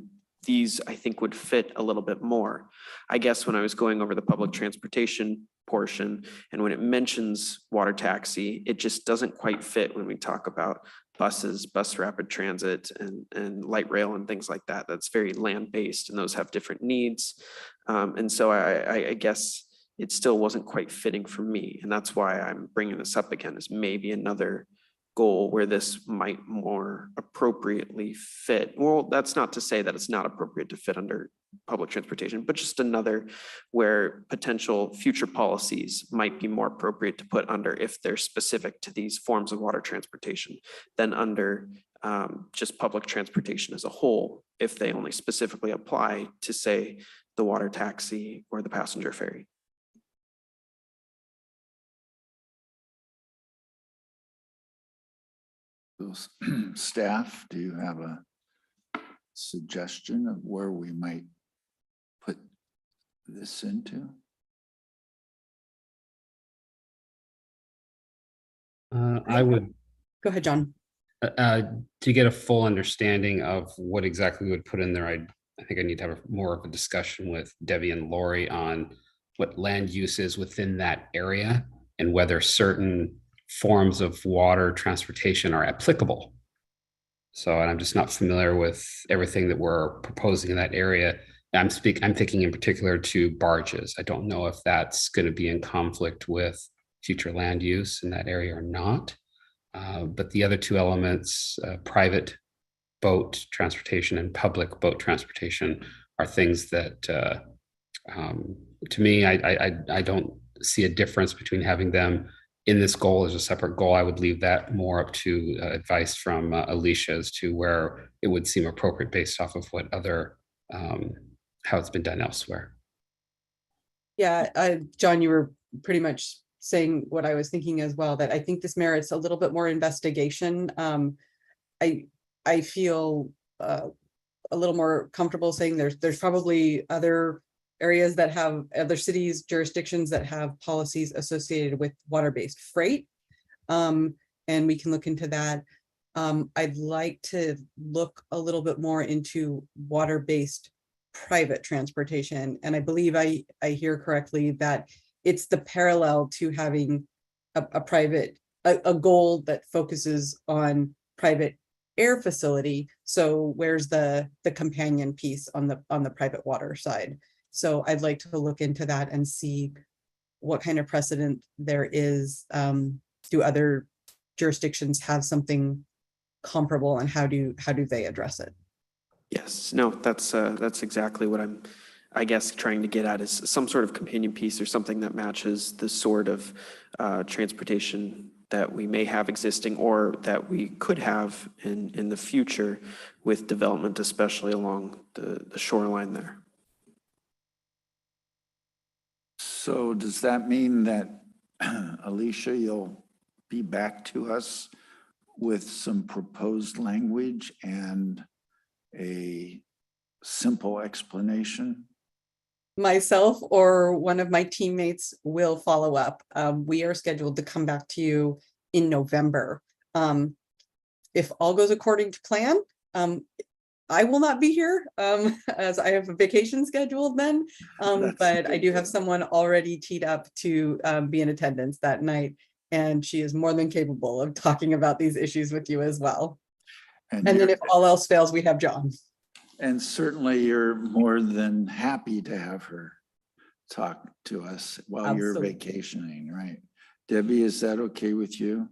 these I think would fit a little bit more. I guess when I was going over the public transportation portion and when it mentions water taxi, it just doesn't quite fit when we talk about buses, bus rapid transit and light rail and things like that. That's very land-based and those have different needs. And so I guess it still wasn't quite fitting for me. And that's why I'm bringing this up again as maybe another goal where this might more appropriately fit. Well, that's not to say that it's not appropriate to fit under public transportation, but just another where potential future policies might be more appropriate to put under if they're specific to these forms of water transportation than under just public transportation as a whole, if they only specifically apply to say the water taxi or the passenger ferry. Staff, do you have a suggestion of where we might put this into? I would, Go ahead, John. to get a full understanding of what exactly we would put in there, I think I need to have more of a discussion with Debbie and Lori on what land use is within that area and whether certain forms of water transportation are applicable. So, and I'm just not familiar with everything that we're proposing in that area. I'm thinking in particular to barges. I don't know if that's going to be in conflict with future land use in that area or not. But the other two elements, private boat transportation and public boat transportation, are things that, to me, I don't see a difference between having them in this goal as a separate goal. I would leave that more up to advice from Alicia as to where it would seem appropriate based off of what other, how it's been done elsewhere. Yeah, John, you were pretty much saying what I was thinking as well, that I think this merits a little bit more investigation. I feel a little more comfortable saying there's probably other areas that have other cities, jurisdictions that have policies associated with water-based freight. And we can look into that. I'd like to look a little bit more into water-based private transportation. And I believe I hear correctly that it's the parallel to having a goal that focuses on private air facility. So where's the companion piece on the private water side? So I'd like to look into that and see what kind of precedent there is. Do other jurisdictions have something comparable, and how do they address it? Yes, no, that's exactly what I'm, I guess, trying to get at, is some sort of companion piece or something that matches the sort of transportation that we may have existing or that we could have in the future with development, especially along the shoreline there. So does that mean that, Alicia, you'll be back to us with some proposed language and a simple explanation? Myself or one of my teammates will follow up. We are scheduled to come back to you in November. If all goes according to plan, I will not be here as I have a vacation scheduled then, but I do have someone already teed up to be in attendance that night, and she is more than capable of talking about these issues with you as well. And then if all else fails, we have John. And certainly you're more than happy to have her talk to us while you're vacationing, right? Debbie, is that okay with you?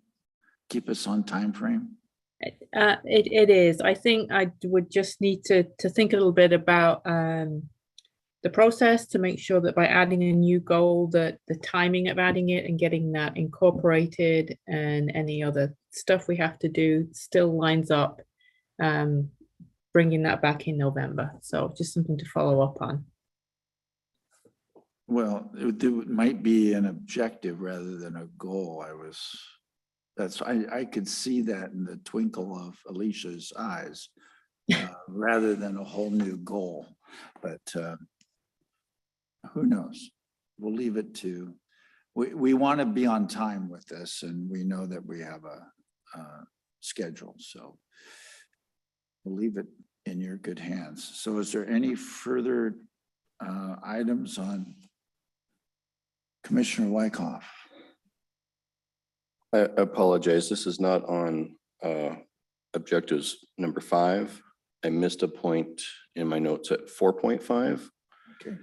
Keep us on time frame? It is. I think I would just need to think a little bit about the process to make sure that by adding a new goal, that the timing of adding it and getting that incorporated and any other stuff we have to do still lines up, bringing that back in November. So just something to follow up on. Well, it might be an objective rather than a goal. I was I could see that in the twinkle of Alicia's eyes, rather than a whole new goal. But who knows? We'll leave it to, we want to be on time with this, and we know that we have a schedule, so we'll leave it in your good hands. So is there any further items on Commissioner Wyckoff? I apologize. This is not on objectives number 5. I missed a point in my notes at 4.5. Okay.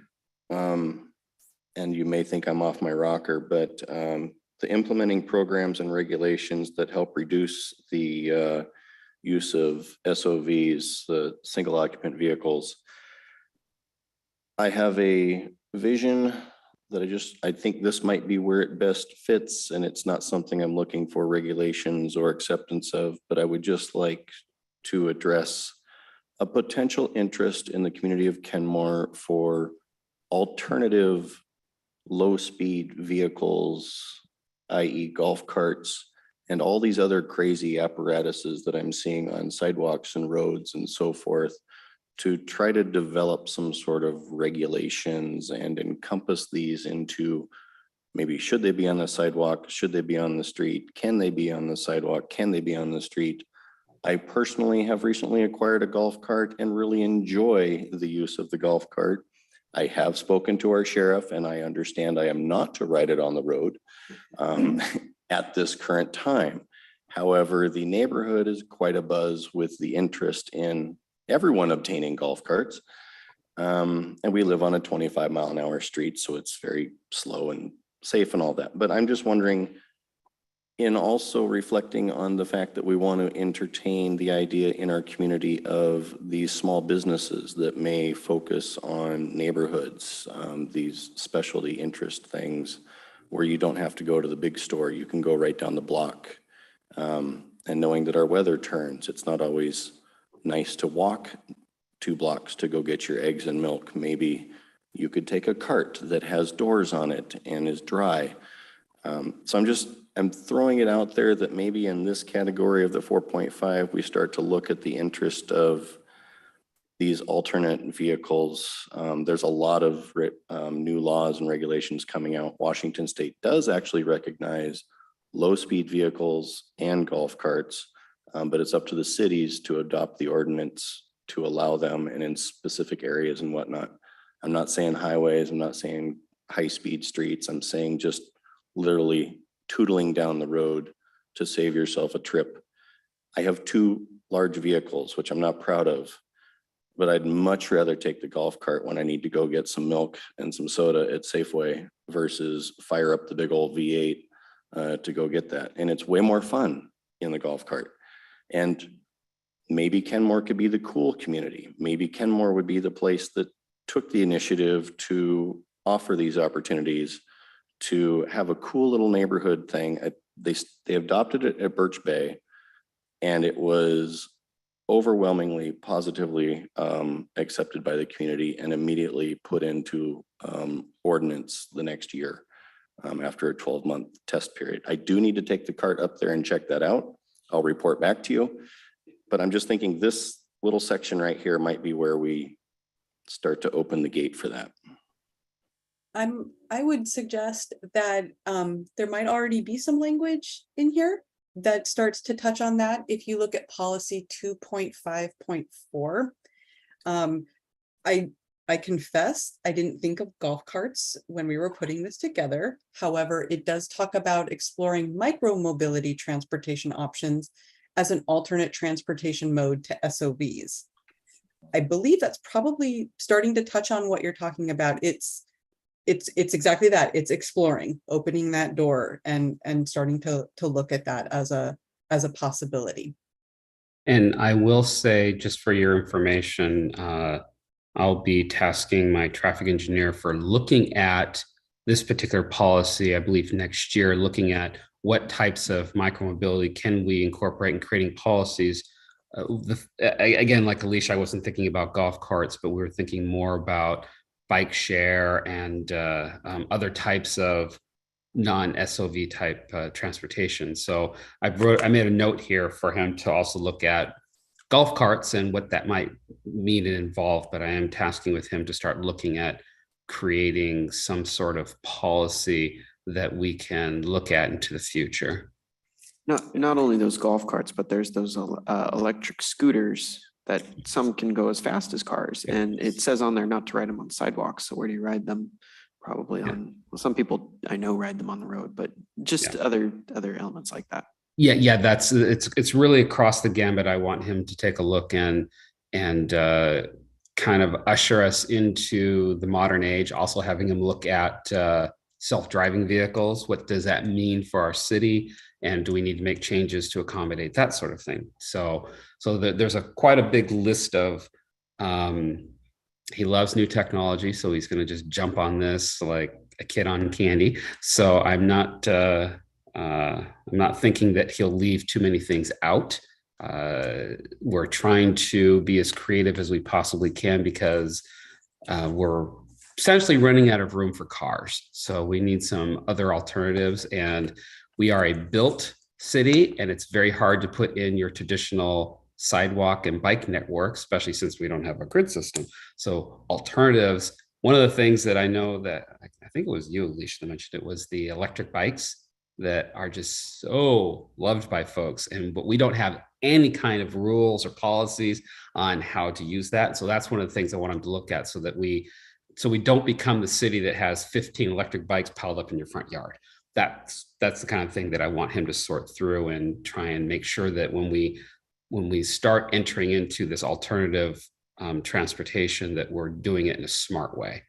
And you may think I'm off my rocker, but the implementing programs and regulations that help reduce the use of SOVs, the single occupant vehicles. I have a vision that I think this might be where it best fits, and it's not something I'm looking for regulations or acceptance of, but I would just like to address a potential interest in the community of Kenmore for alternative low-speed vehicles, i.e. golf carts, and all these other crazy apparatuses that I'm seeing on sidewalks and roads and so forth, to try to develop some sort of regulations and encompass these into maybe, should they be on the sidewalk? Should they be on the street? Can they be on the sidewalk? Can they be on the street? I personally have recently acquired a golf cart and really enjoy the use of the golf cart. I have spoken to our sheriff, and I understand I am not to ride it on the road at this current time. However, the neighborhood is quite abuzz with the interest in everyone obtaining golf carts. And we live on a 25-mile-an-hour street, so it's very slow and safe and all that. But I'm just wondering, in also reflecting on the fact that we want to entertain the idea in our community of these small businesses that may focus on neighborhoods, these specialty interest things where you don't have to go to the big store, you can go right down the block. And knowing that our weather turns, it's not always nice to walk 2 blocks to go get your eggs and milk. Maybe you could take a cart that has doors on it and is dry. So I'm throwing it out there that maybe in this category of the 4.5, we start to look at the interest of these alternate vehicles. There's a lot of new laws and regulations coming out. Washington State does actually recognize low-speed vehicles and golf carts, but it's up to the cities to adopt the ordinance to allow them, and in specific areas and whatnot. I'm not saying highways, I'm not saying high-speed streets, I'm saying just literally tootling down the road to save yourself a trip. I have 2 large vehicles, which I'm not proud of, but I'd much rather take the golf cart when I need to go get some milk and some soda at Safeway versus fire up the big old V8 to go get that. And it's way more fun in the golf cart. And maybe Kenmore could be the cool community. Maybe Kenmore would be the place that took the initiative to offer these opportunities to have a cool little neighborhood thing. They adopted it at Birch Bay, and it was overwhelmingly positively accepted by the community and immediately put into ordinance the next year after a 12-month test period. I do need to take the cart up there and check that out. I'll report back to you, but I'm just thinking this little section right here might be where we start to open the gate for that. I would suggest that there might already be some language in here that starts to touch on that. If you look at policy 2.5.4, I confess I didn't think of golf carts when we were putting this together. However, it does talk about exploring micro mobility transportation options as an alternate transportation mode to SOVs. I believe that's probably starting to touch on what you're talking about. It's exactly that. It's exploring, opening that door and starting to look at that as a possibility. And I will say, just for your information, I'll be tasking my traffic engineer for looking at this particular policy, I believe next year, looking at what types of micromobility can we incorporate in creating policies. Again, like Alicia, I wasn't thinking about golf carts, but we were thinking more about bike share and other types of non-SOV type transportation. So I made a note here for him to also look at golf carts and what that might mean and involve, but I am tasking with him to start looking at creating some sort of policy that we can look at into the future. Not only those golf carts, but there's those electric scooters that some can go as fast as cars. And it says on there not to ride them on sidewalks. So where do you ride them? Probably on, well, some people I know ride them on the road, but just other elements like that. Yeah, that's it's really across the gambit. I want him to take a look and kind of usher us into the modern age. Also having him look at self-driving vehicles. What does that mean for our city? And do we need to make changes to accommodate that sort of thing? So there's quite a big list of. He loves new technology, so he's going to just jump on this like a kid on candy. So I'm not thinking that he'll leave too many things out. We're trying to be as creative as we possibly can because we're essentially running out of room for cars. So we need some other alternatives, and we are a built city, and it's very hard to put in your traditional sidewalk and bike network, especially since we don't have a grid system. So alternatives, one of the things that I know that I think it was you, Alicia, that mentioned it, was the electric bikes that are just so loved by folks. But we don't have any kind of rules or policies on how to use that. So that's one of the things I want them to look at so that we don't become the city that has 15 electric bikes piled up in your front yard. That's the kind of thing that I want him to sort through and try and make sure that when we start entering into this alternative transportation, that we're doing it in a smart way.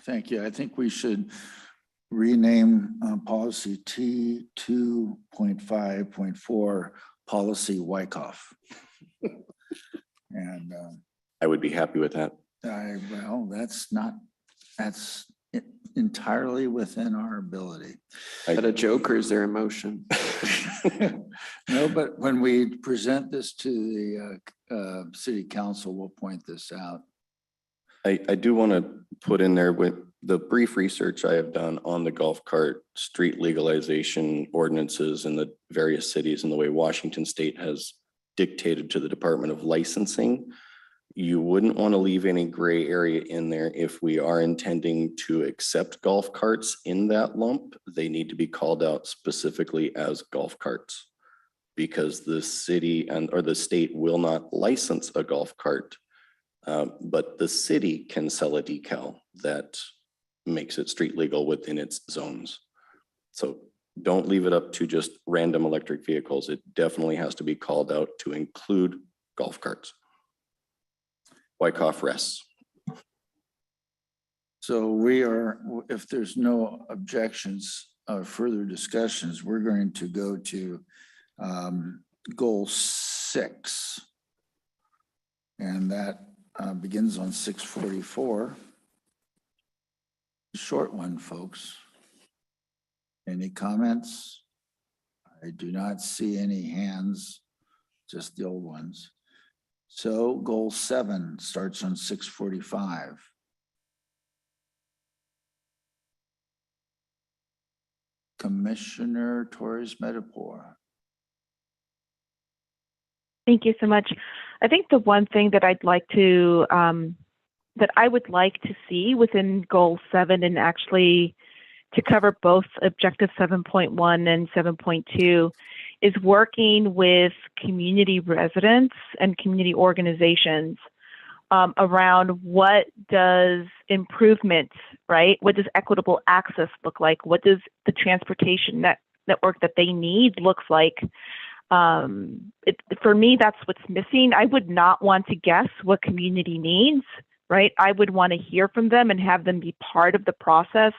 Thank you. I think we should rename policy T2.5.4 policy Wyckoff. And I would be happy with that. well, that's entirely within our ability. Is that a joke or is there emotion? No, but when we present this to the city council, we'll point this out. I do want to put in there with the brief research I have done on the golf cart street legalization ordinances in the various cities and the way Washington State has dictated to the Department of Licensing. You wouldn't want to leave any gray area in there. If we are intending to accept golf carts in that lump, they need to be called out specifically as golf carts, because the city or the state will not license a golf cart, but the city can sell a decal that makes it street legal within its zones. So don't leave it up to just random electric vehicles. It definitely has to be called out to include golf carts. Wyckoff rests. So if there's no objections or further discussions, we're going to go to goal 6. And that begins on 644. Short one, folks. Any comments? I do not see any hands, just the old ones. So goal 7 starts on 645. Commissioner Torres Metapor. Thank you so much. I think the one thing that I'd like to, that I would like to see within goal 7, and actually to cover both objective 7.1 and 7.2, is working with community residents and community organizations around what does improvement, right? What does equitable access look like? What does the transportation network that they need looks like? For me, that's what's missing. I would not want to guess what community needs, right? I would want to hear from them and have them be part of the process,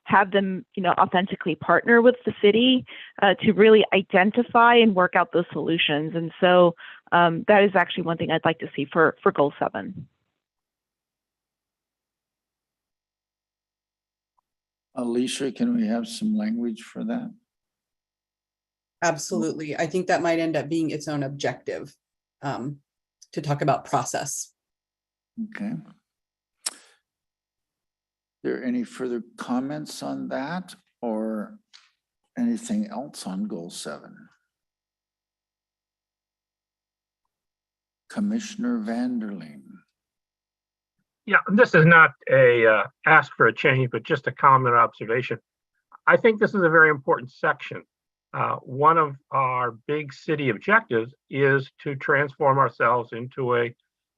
have them, authentically partner with the city to really identify and work out those solutions. And so that is actually one thing I'd like to see for goal 7. Alicia, can we have some language for that? Absolutely. I think that might end up being its own objective to talk about process. Okay. There any further comments on that? Anything else on goal 7? Commissioner Vanderleen. Yeah, this is not a ask for a change, but just a comment or observation. I think this is a very important section. One of our big city objectives is to transform ourselves into a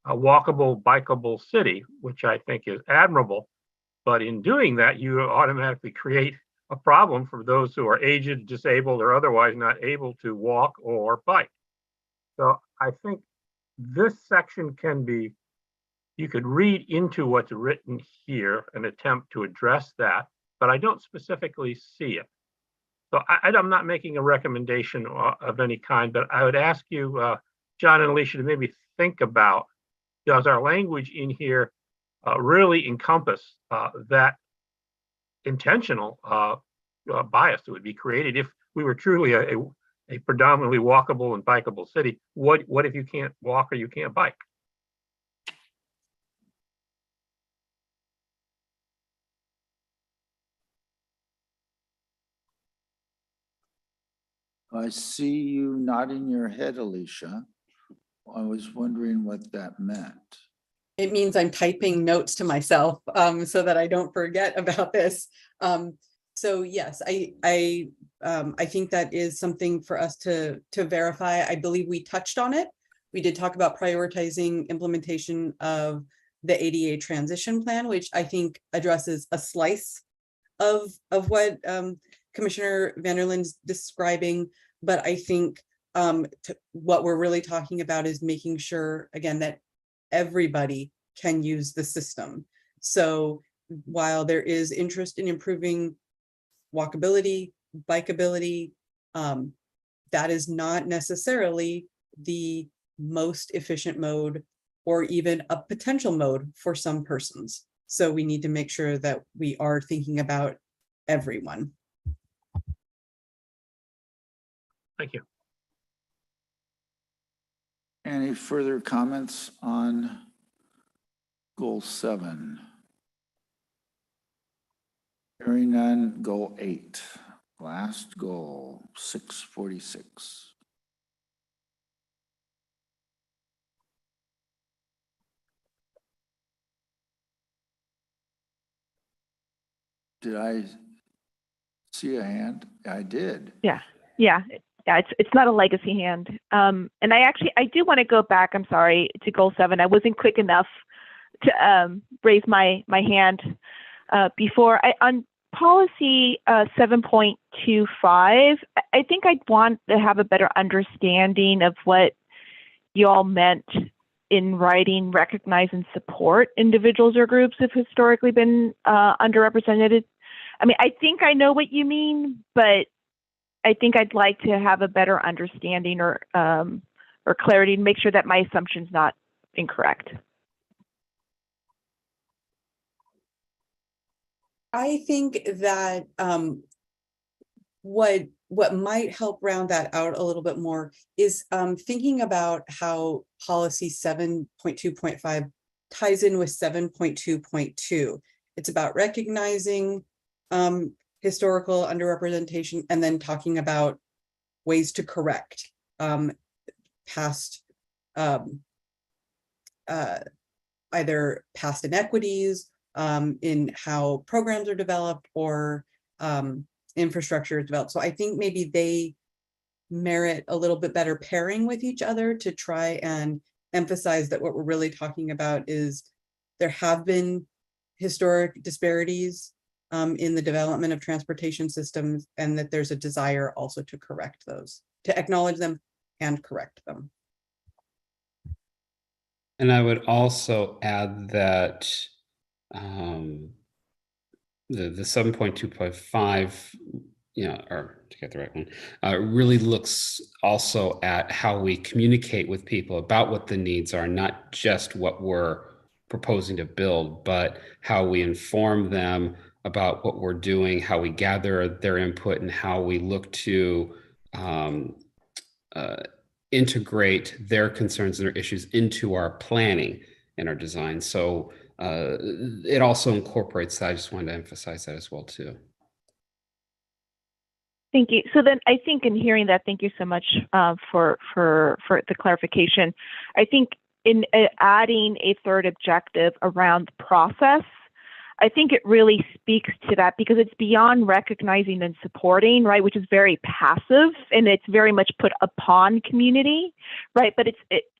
walkable, bikeable city, which I think is admirable. But in doing that, you automatically create a problem for those who are aged, disabled, or otherwise not able to walk or bike. So I think this section can be, you could read into what's written here, an attempt to address that, but I don't specifically see it. So I'm not making a recommendation of any kind, but I would ask you, John and Alicia, to maybe think about, does our language in here really encompass that intentional bias that would be created if we were truly a predominantly walkable and bikeable city? What if you can't walk or you can't bike? I see you nodding your head, Alicia. I was wondering what that meant. It means I'm typing notes to myself so that I don't forget about this. So yes, I think that is something for us to verify. I believe we touched on it. We did talk about prioritizing implementation of the ADA transition plan, which I think addresses a slice of what Commissioner Vanderlin's describing. But I think what we're really talking about is making sure, again, that everybody can use the system. So while there is interest in improving walkability, bikeability, that is not necessarily the most efficient mode or even a potential mode for some persons. So we need to make sure that we are thinking about everyone. Thank you. Any further comments on goal 7? Hearing none, goal 8. Last goal, 646. Did I see a hand? I did. Yeah. It's not a legacy hand. And I do want to go back, I'm sorry, to goal 7. I wasn't quick enough to raise my hand before. On policy 7.25, I think I'd want to have a better understanding of what you all meant in writing, recognize and support individuals or groups have historically been underrepresented. I mean, I think I know what you mean, but I think I'd like to have a better understanding or clarity and make sure that my assumption's not incorrect. I think that what might help round that out a little bit more is thinking about how policy 7.2.5 ties in with 7.2.2. It's about recognizing historical underrepresentation and then talking about ways to correct past either past inequities in how programs are developed or infrastructure is developed. So I think maybe they merit a little bit better pairing with each other to try and emphasize that what we're really talking about is there have been historic disparities in the development of transportation systems, and that there's a desire also to correct those, to acknowledge them and correct them. And I would also add that the 7.2.5, or to get the right one, really looks also at how we communicate with people about what the needs are, not just what we're proposing to build, but how we inform them about what we're doing, how we gather their input, and how we look to integrate their concerns and their issues into our planning and our design. So it also incorporates that. I just wanted to emphasize that as well too. Thank you. So then I think in hearing that, thank you so much for the clarification. I think in adding a third objective around process, I think it really speaks to that because it's beyond recognizing and supporting, right, which is very passive and it's very much put upon community, right? But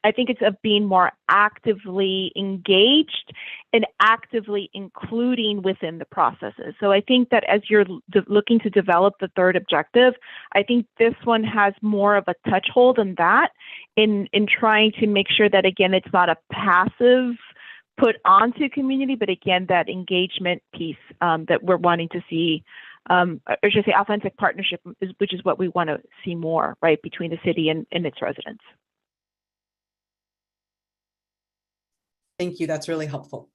I think it's of being more actively engaged and actively including within the processes. So I think that as you're looking to develop the third objective, I think this one has more of a touch hold on that in trying to make sure that, again, it's not a passive put onto community, but again, that engagement piece that we're wanting to see, or should I say authentic partnership, which is what we want to see more, right, between the city and its residents. Thank you. That's really helpful.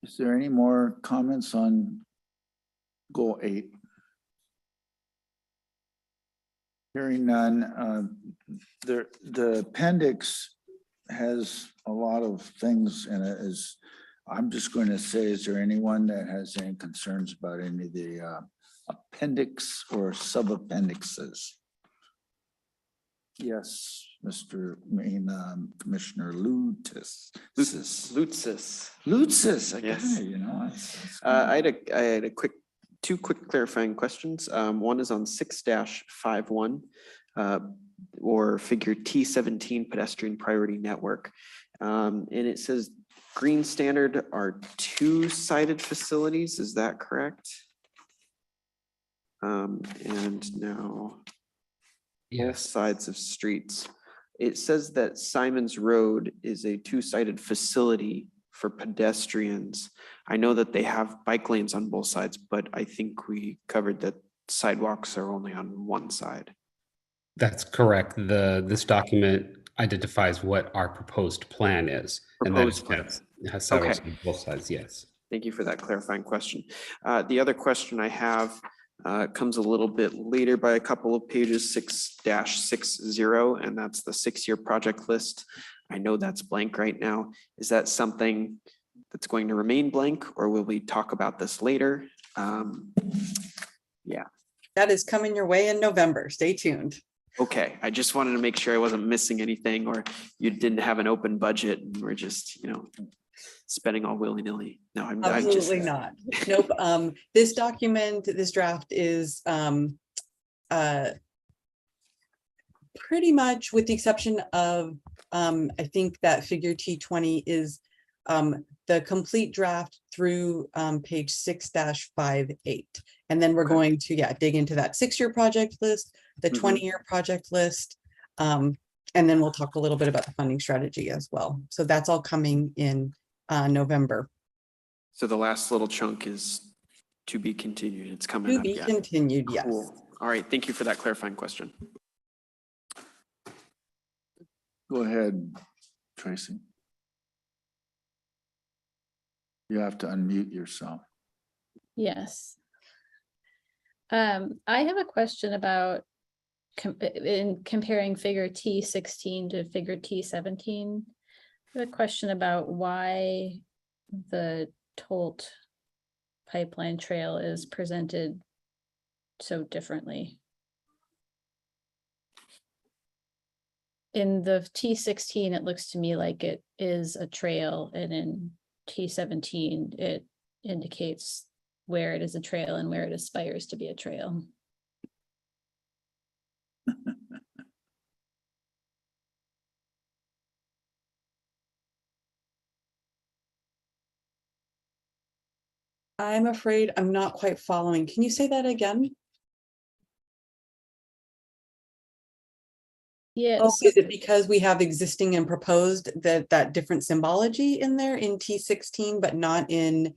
Is there any more comments on goal 8? Hearing none, the appendix has a lot of things in it. I'm just going to say, is there anyone that has any concerns about any of the appendix or sub-appendixes? Yes, Commissioner Lutzis. Lutzis, Yes. you know. I had a two quick clarifying questions. One is on 6-51. Or figure T17 pedestrian priority network. And it says green standard are 2-sided facilities. Is that correct? And now both sides of streets. It says that Simon's Road is a 2-sided facility for pedestrians. I know that they have bike lanes on both sides, but I think we covered that sidewalks are only on one side. That's correct. This document identifies what our proposed plan is. Proposed plan. It has sidewalks on both sides, yes. Thank you for that clarifying question. The other question I have comes a little bit later by a couple of pages, 6-60, and that's the 6-year project list. I know that's blank right now. Is that something that's going to remain blank, or will we talk about this later? Yeah. That is coming your way in November. Stay tuned. Okay, I just wanted to make sure I wasn't missing anything, or you didn't have an open budget and we're just, spending all willy-nilly. No, I'm Absolutely not. Nope. This document, this draft is pretty much, with the exception of, I think that figure T20 is the complete draft through page 6-58. And then we're going to, dig into that 6-year project list, the 20-year project list. And then we'll talk a little bit about the funding strategy as well. So that's all coming in November. So the last little chunk is to be continued. It's coming To be continued, yes. Cool. All right, thank you for that clarifying question. Go ahead, Tracy. You have to unmute yourself. Yes. I have a question about in comparing figure T16 to figure T17. I have a question about why the Tolt pipeline trail is presented so differently. In the T16, it looks to me like it is a trail, and in T17, it indicates where it is a trail and where it aspires to be a trail. I'm afraid I'm not quite following. Can you say that again? Yeah. Oh, is it because we have existing and proposed that different symbology in there in T16, but not in,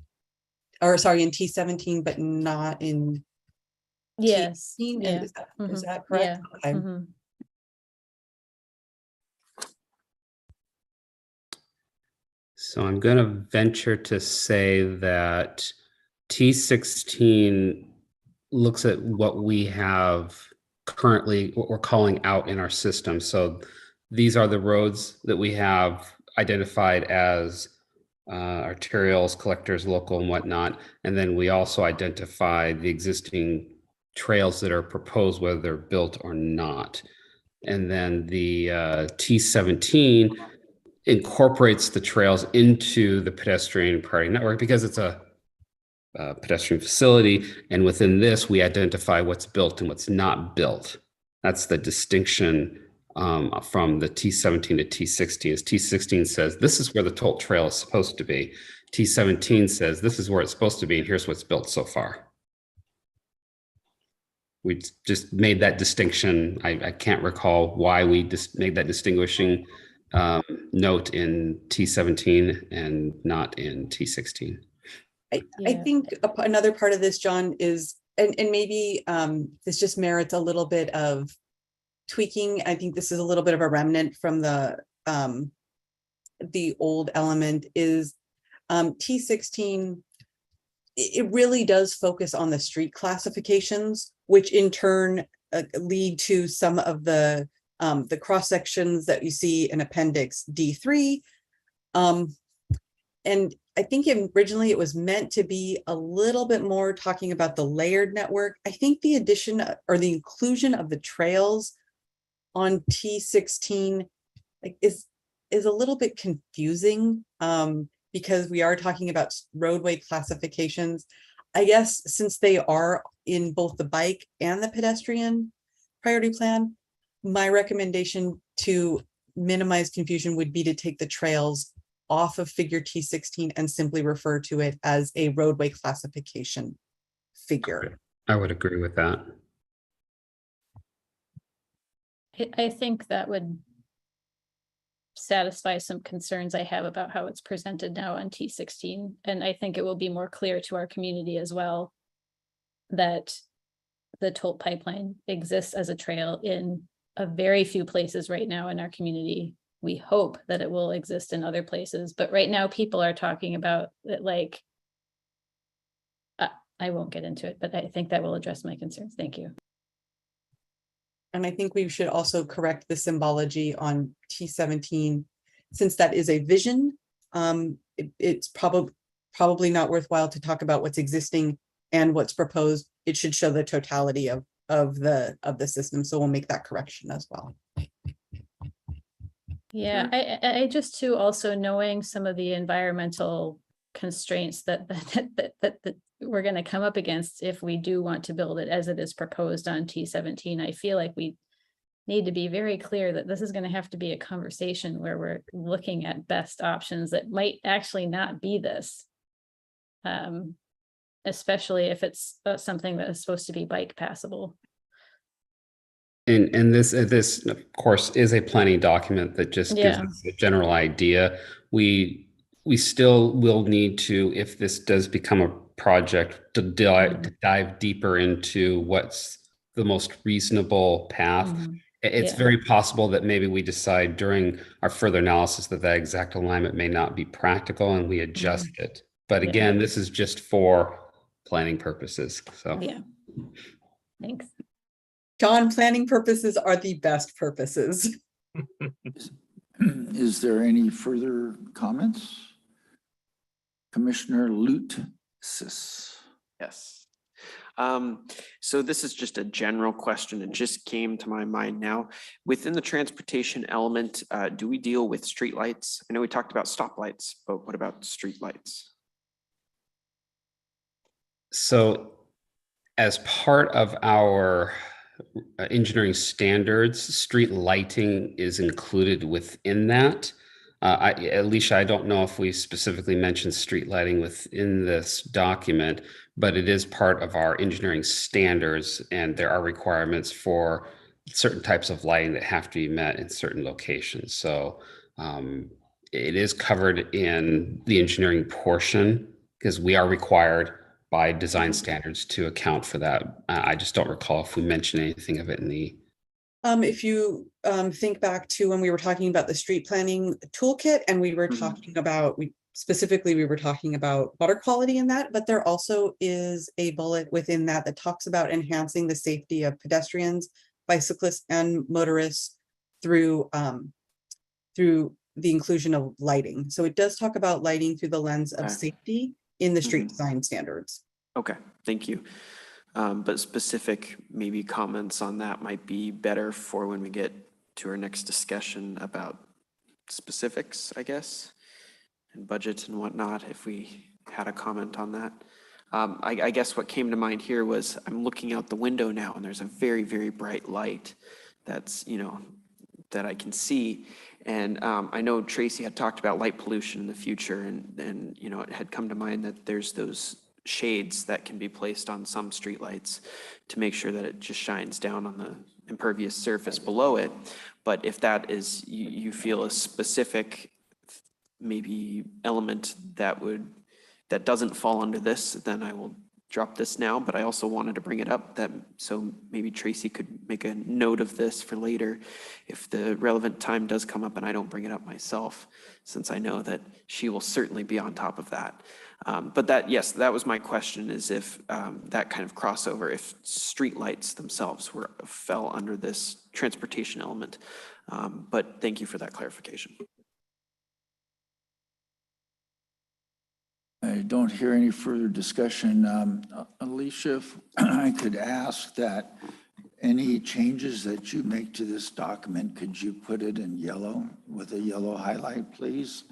or sorry, in T17, but not in Yes. T16? Yeah. Is that correct? Yeah. Okay. So I'm going to venture to say that T16 looks at what we have currently, what we're calling out in our system. So these are the roads that we have identified as arterials, collectors, local and whatnot. And then we also identify the existing trails that are proposed, whether they're built or not. And then the T17 incorporates the trails into the pedestrian priority network because it's a pedestrian facility. And within this, we identify what's built and what's not built. That's the distinction from the T17 to T16. Is T16 says this is where the toll trail is supposed to be. T17 says this is where it's supposed to be, and here's what's built so far. We just made that distinction. I can't recall why we just made that distinguishing note in T17 and not in T16. I think another part of this, John, is, and maybe this just merits a little bit of tweaking. I think this is a little bit of a remnant from the old element is T16. It really does focus on the street classifications, which in turn lead to some of the cross sections that you see in Appendix D3. And I think originally it was meant to be a little bit more talking about the layered network. I think the addition or the inclusion of the trails on T16 is a little bit confusing because we are talking about roadway classifications. I guess since they are in both the bike and the pedestrian priority plan, my recommendation to minimize confusion would be to take the trails off of figure T16 and simply refer to it as a roadway classification figure. I would agree with that. I think that would satisfy some concerns I have about how it's presented now on T16. And I think it will be more clear to our community as well that the toll pipeline exists as a trail in a very few places right now in our community. We hope that it will exist in other places, but right now people are talking about it like, I won't get into it, but I think that will address my concerns. Thank you. And I think we should also correct the symbology on T17, since that is a vision. It's probably not worthwhile to talk about what's existing and what's proposed. It should show the totality of the system. So we'll make that correction as well. Yeah, I just too also knowing some of the environmental constraints that we're going to come up against if we do want to build it as it is proposed on T17. I feel like we need to be very clear that this is going to have to be a conversation where we're looking at best options that might actually not be this, especially if it's something that is supposed to be bike passable. And this of course is a planning document that just gives us a general idea. We still will need to, if this does become a project, to dive deeper into what's the most reasonable path. It's very possible that maybe we decide during our further analysis that exact alignment may not be practical and we adjust it. But again, this is just for planning purposes. So yeah, thanks. John, planning purposes are the best purposes. Is there any further comments? Commissioner Lutsis. Yes. So this is just a general question. It just came to my mind now. Within the transportation element, do we deal with streetlights? I know we talked about stoplights, but what about streetlights? So as part of our engineering standards, street lighting is included within that. Alicia, I don't know if we specifically mentioned street lighting within this document, but it is part of our engineering standards, and there are requirements for certain types of lighting that have to be met in certain locations. So it is covered in the engineering portion because we are required by design standards to account for that. I just don't recall if we mentioned anything of it in the. If you think back to when we were talking about the street planning toolkit, and we were talking about, we were talking about water quality in that, but there also is a bullet within that that talks about enhancing the safety of pedestrians, bicyclists, and motorists through the inclusion of lighting. So it does talk about lighting through the lens of Okay. safety in the street Mhm. design standards. Okay, thank you. But specific maybe comments on that might be better for when we get to our next discussion about specifics, I guess, and budget and whatnot, if we had a comment on that. I guess what came to mind here was I'm looking out the window now and there's a very, very bright light that's, that I can see. And I know Tracy had talked about light pollution in the future and it had come to mind that there's those shades that can be placed on some streetlights to make sure that it just shines down on the impervious surface below it. But if that is, you feel a specific maybe element that doesn't fall under this, then I will drop this now, but I also wanted to bring it up so maybe Tracy could make a note of this for later if the relevant time does come up and I don't bring it up myself, since I know that she will certainly be on top of that. But yes, that was my question, is if that kind of crossover, if streetlights themselves fell under this transportation element. But thank you for that clarification. I don't hear any further discussion. Alicia, if I could ask that any changes that you make to this document, could you put it in yellow with a yellow highlight, please?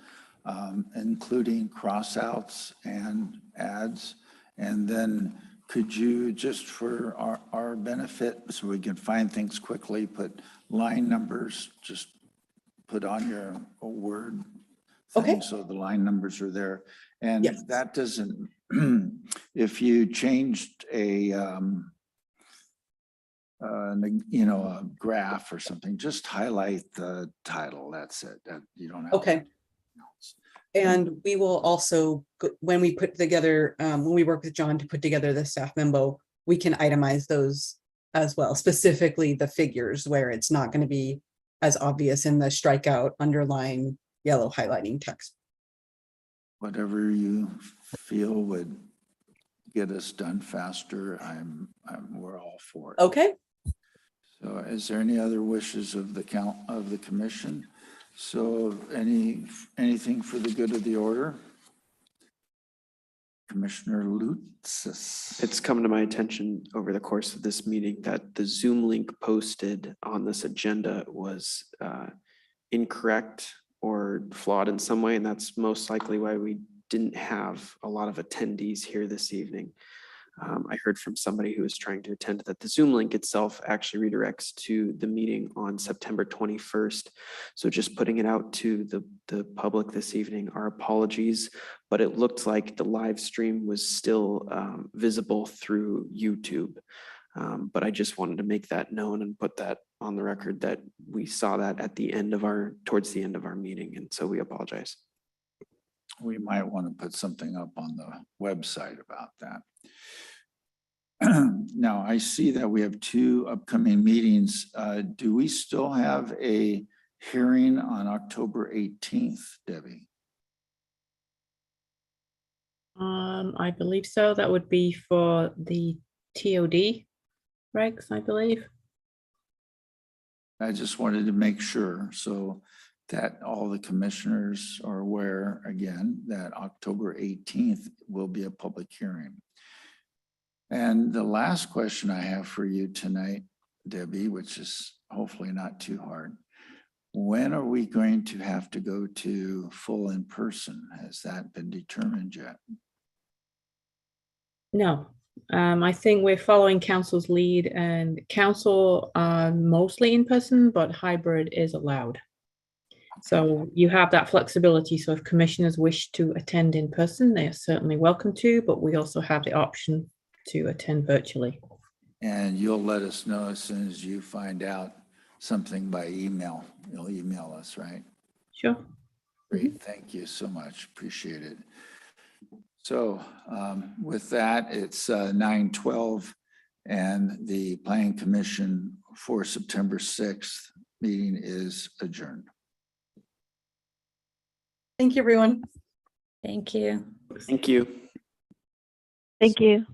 Including crossouts and adds. And then could you, just for our benefit, so we can find things quickly, put line numbers, just put on your Word thing, Okay. so the line numbers are there. And Yes. that doesn't, if you changed a graph or something, just highlight the title. That's it. You don't have. Okay. And we will also, when we put together, when we work with John to put together the staff memo, we can itemize those as well, specifically the figures where it's not going to be as obvious in the strikeout, underline, yellow highlighting text. Whatever you feel would get us done faster, we're all for it. Okay. So is there any other wishes of the commission? So anything for the good of the order? Commissioner Lutsis. It's come to my attention over the course of this meeting that the Zoom link posted on this agenda was incorrect or flawed in some way, and that's most likely why we didn't have a lot of attendees here this evening. I heard from somebody who was trying to attend that the Zoom link itself actually redirects to the meeting on September 21st. So just putting it out to the public this evening, our apologies, but it looked like the live stream was still visible through YouTube. But I just wanted to make that known and put that on the record that we saw that at the end of towards the end of our meeting. And so we apologize. We might want to put something up on the website about that. Now, I see that we have 2 upcoming meetings. Do we still have a hearing on October 18th, Debbie? I believe so. That would be for the TOD regs, I believe. I just wanted to make sure so that all the commissioners are aware again that October 18th will be a public hearing. And the last question I have for you tonight, Debbie, which is hopefully not too hard. When are we going to have to go to full in person? Has that been determined yet? No, I think we're following council's lead, and council are mostly in person, but hybrid is allowed. So you have that flexibility. So if commissioners wish to attend in person, they are certainly welcome to, but we also have the option to attend virtually. And you'll let us know as soon as you find out something by email. You'll email us, right? Sure. Great, thank you so much. Appreciate it. So with that, it's 9:12 and the Planning Commission for September 6th meeting is adjourned. Thank you, everyone. Thank you. Thank you. Thank you.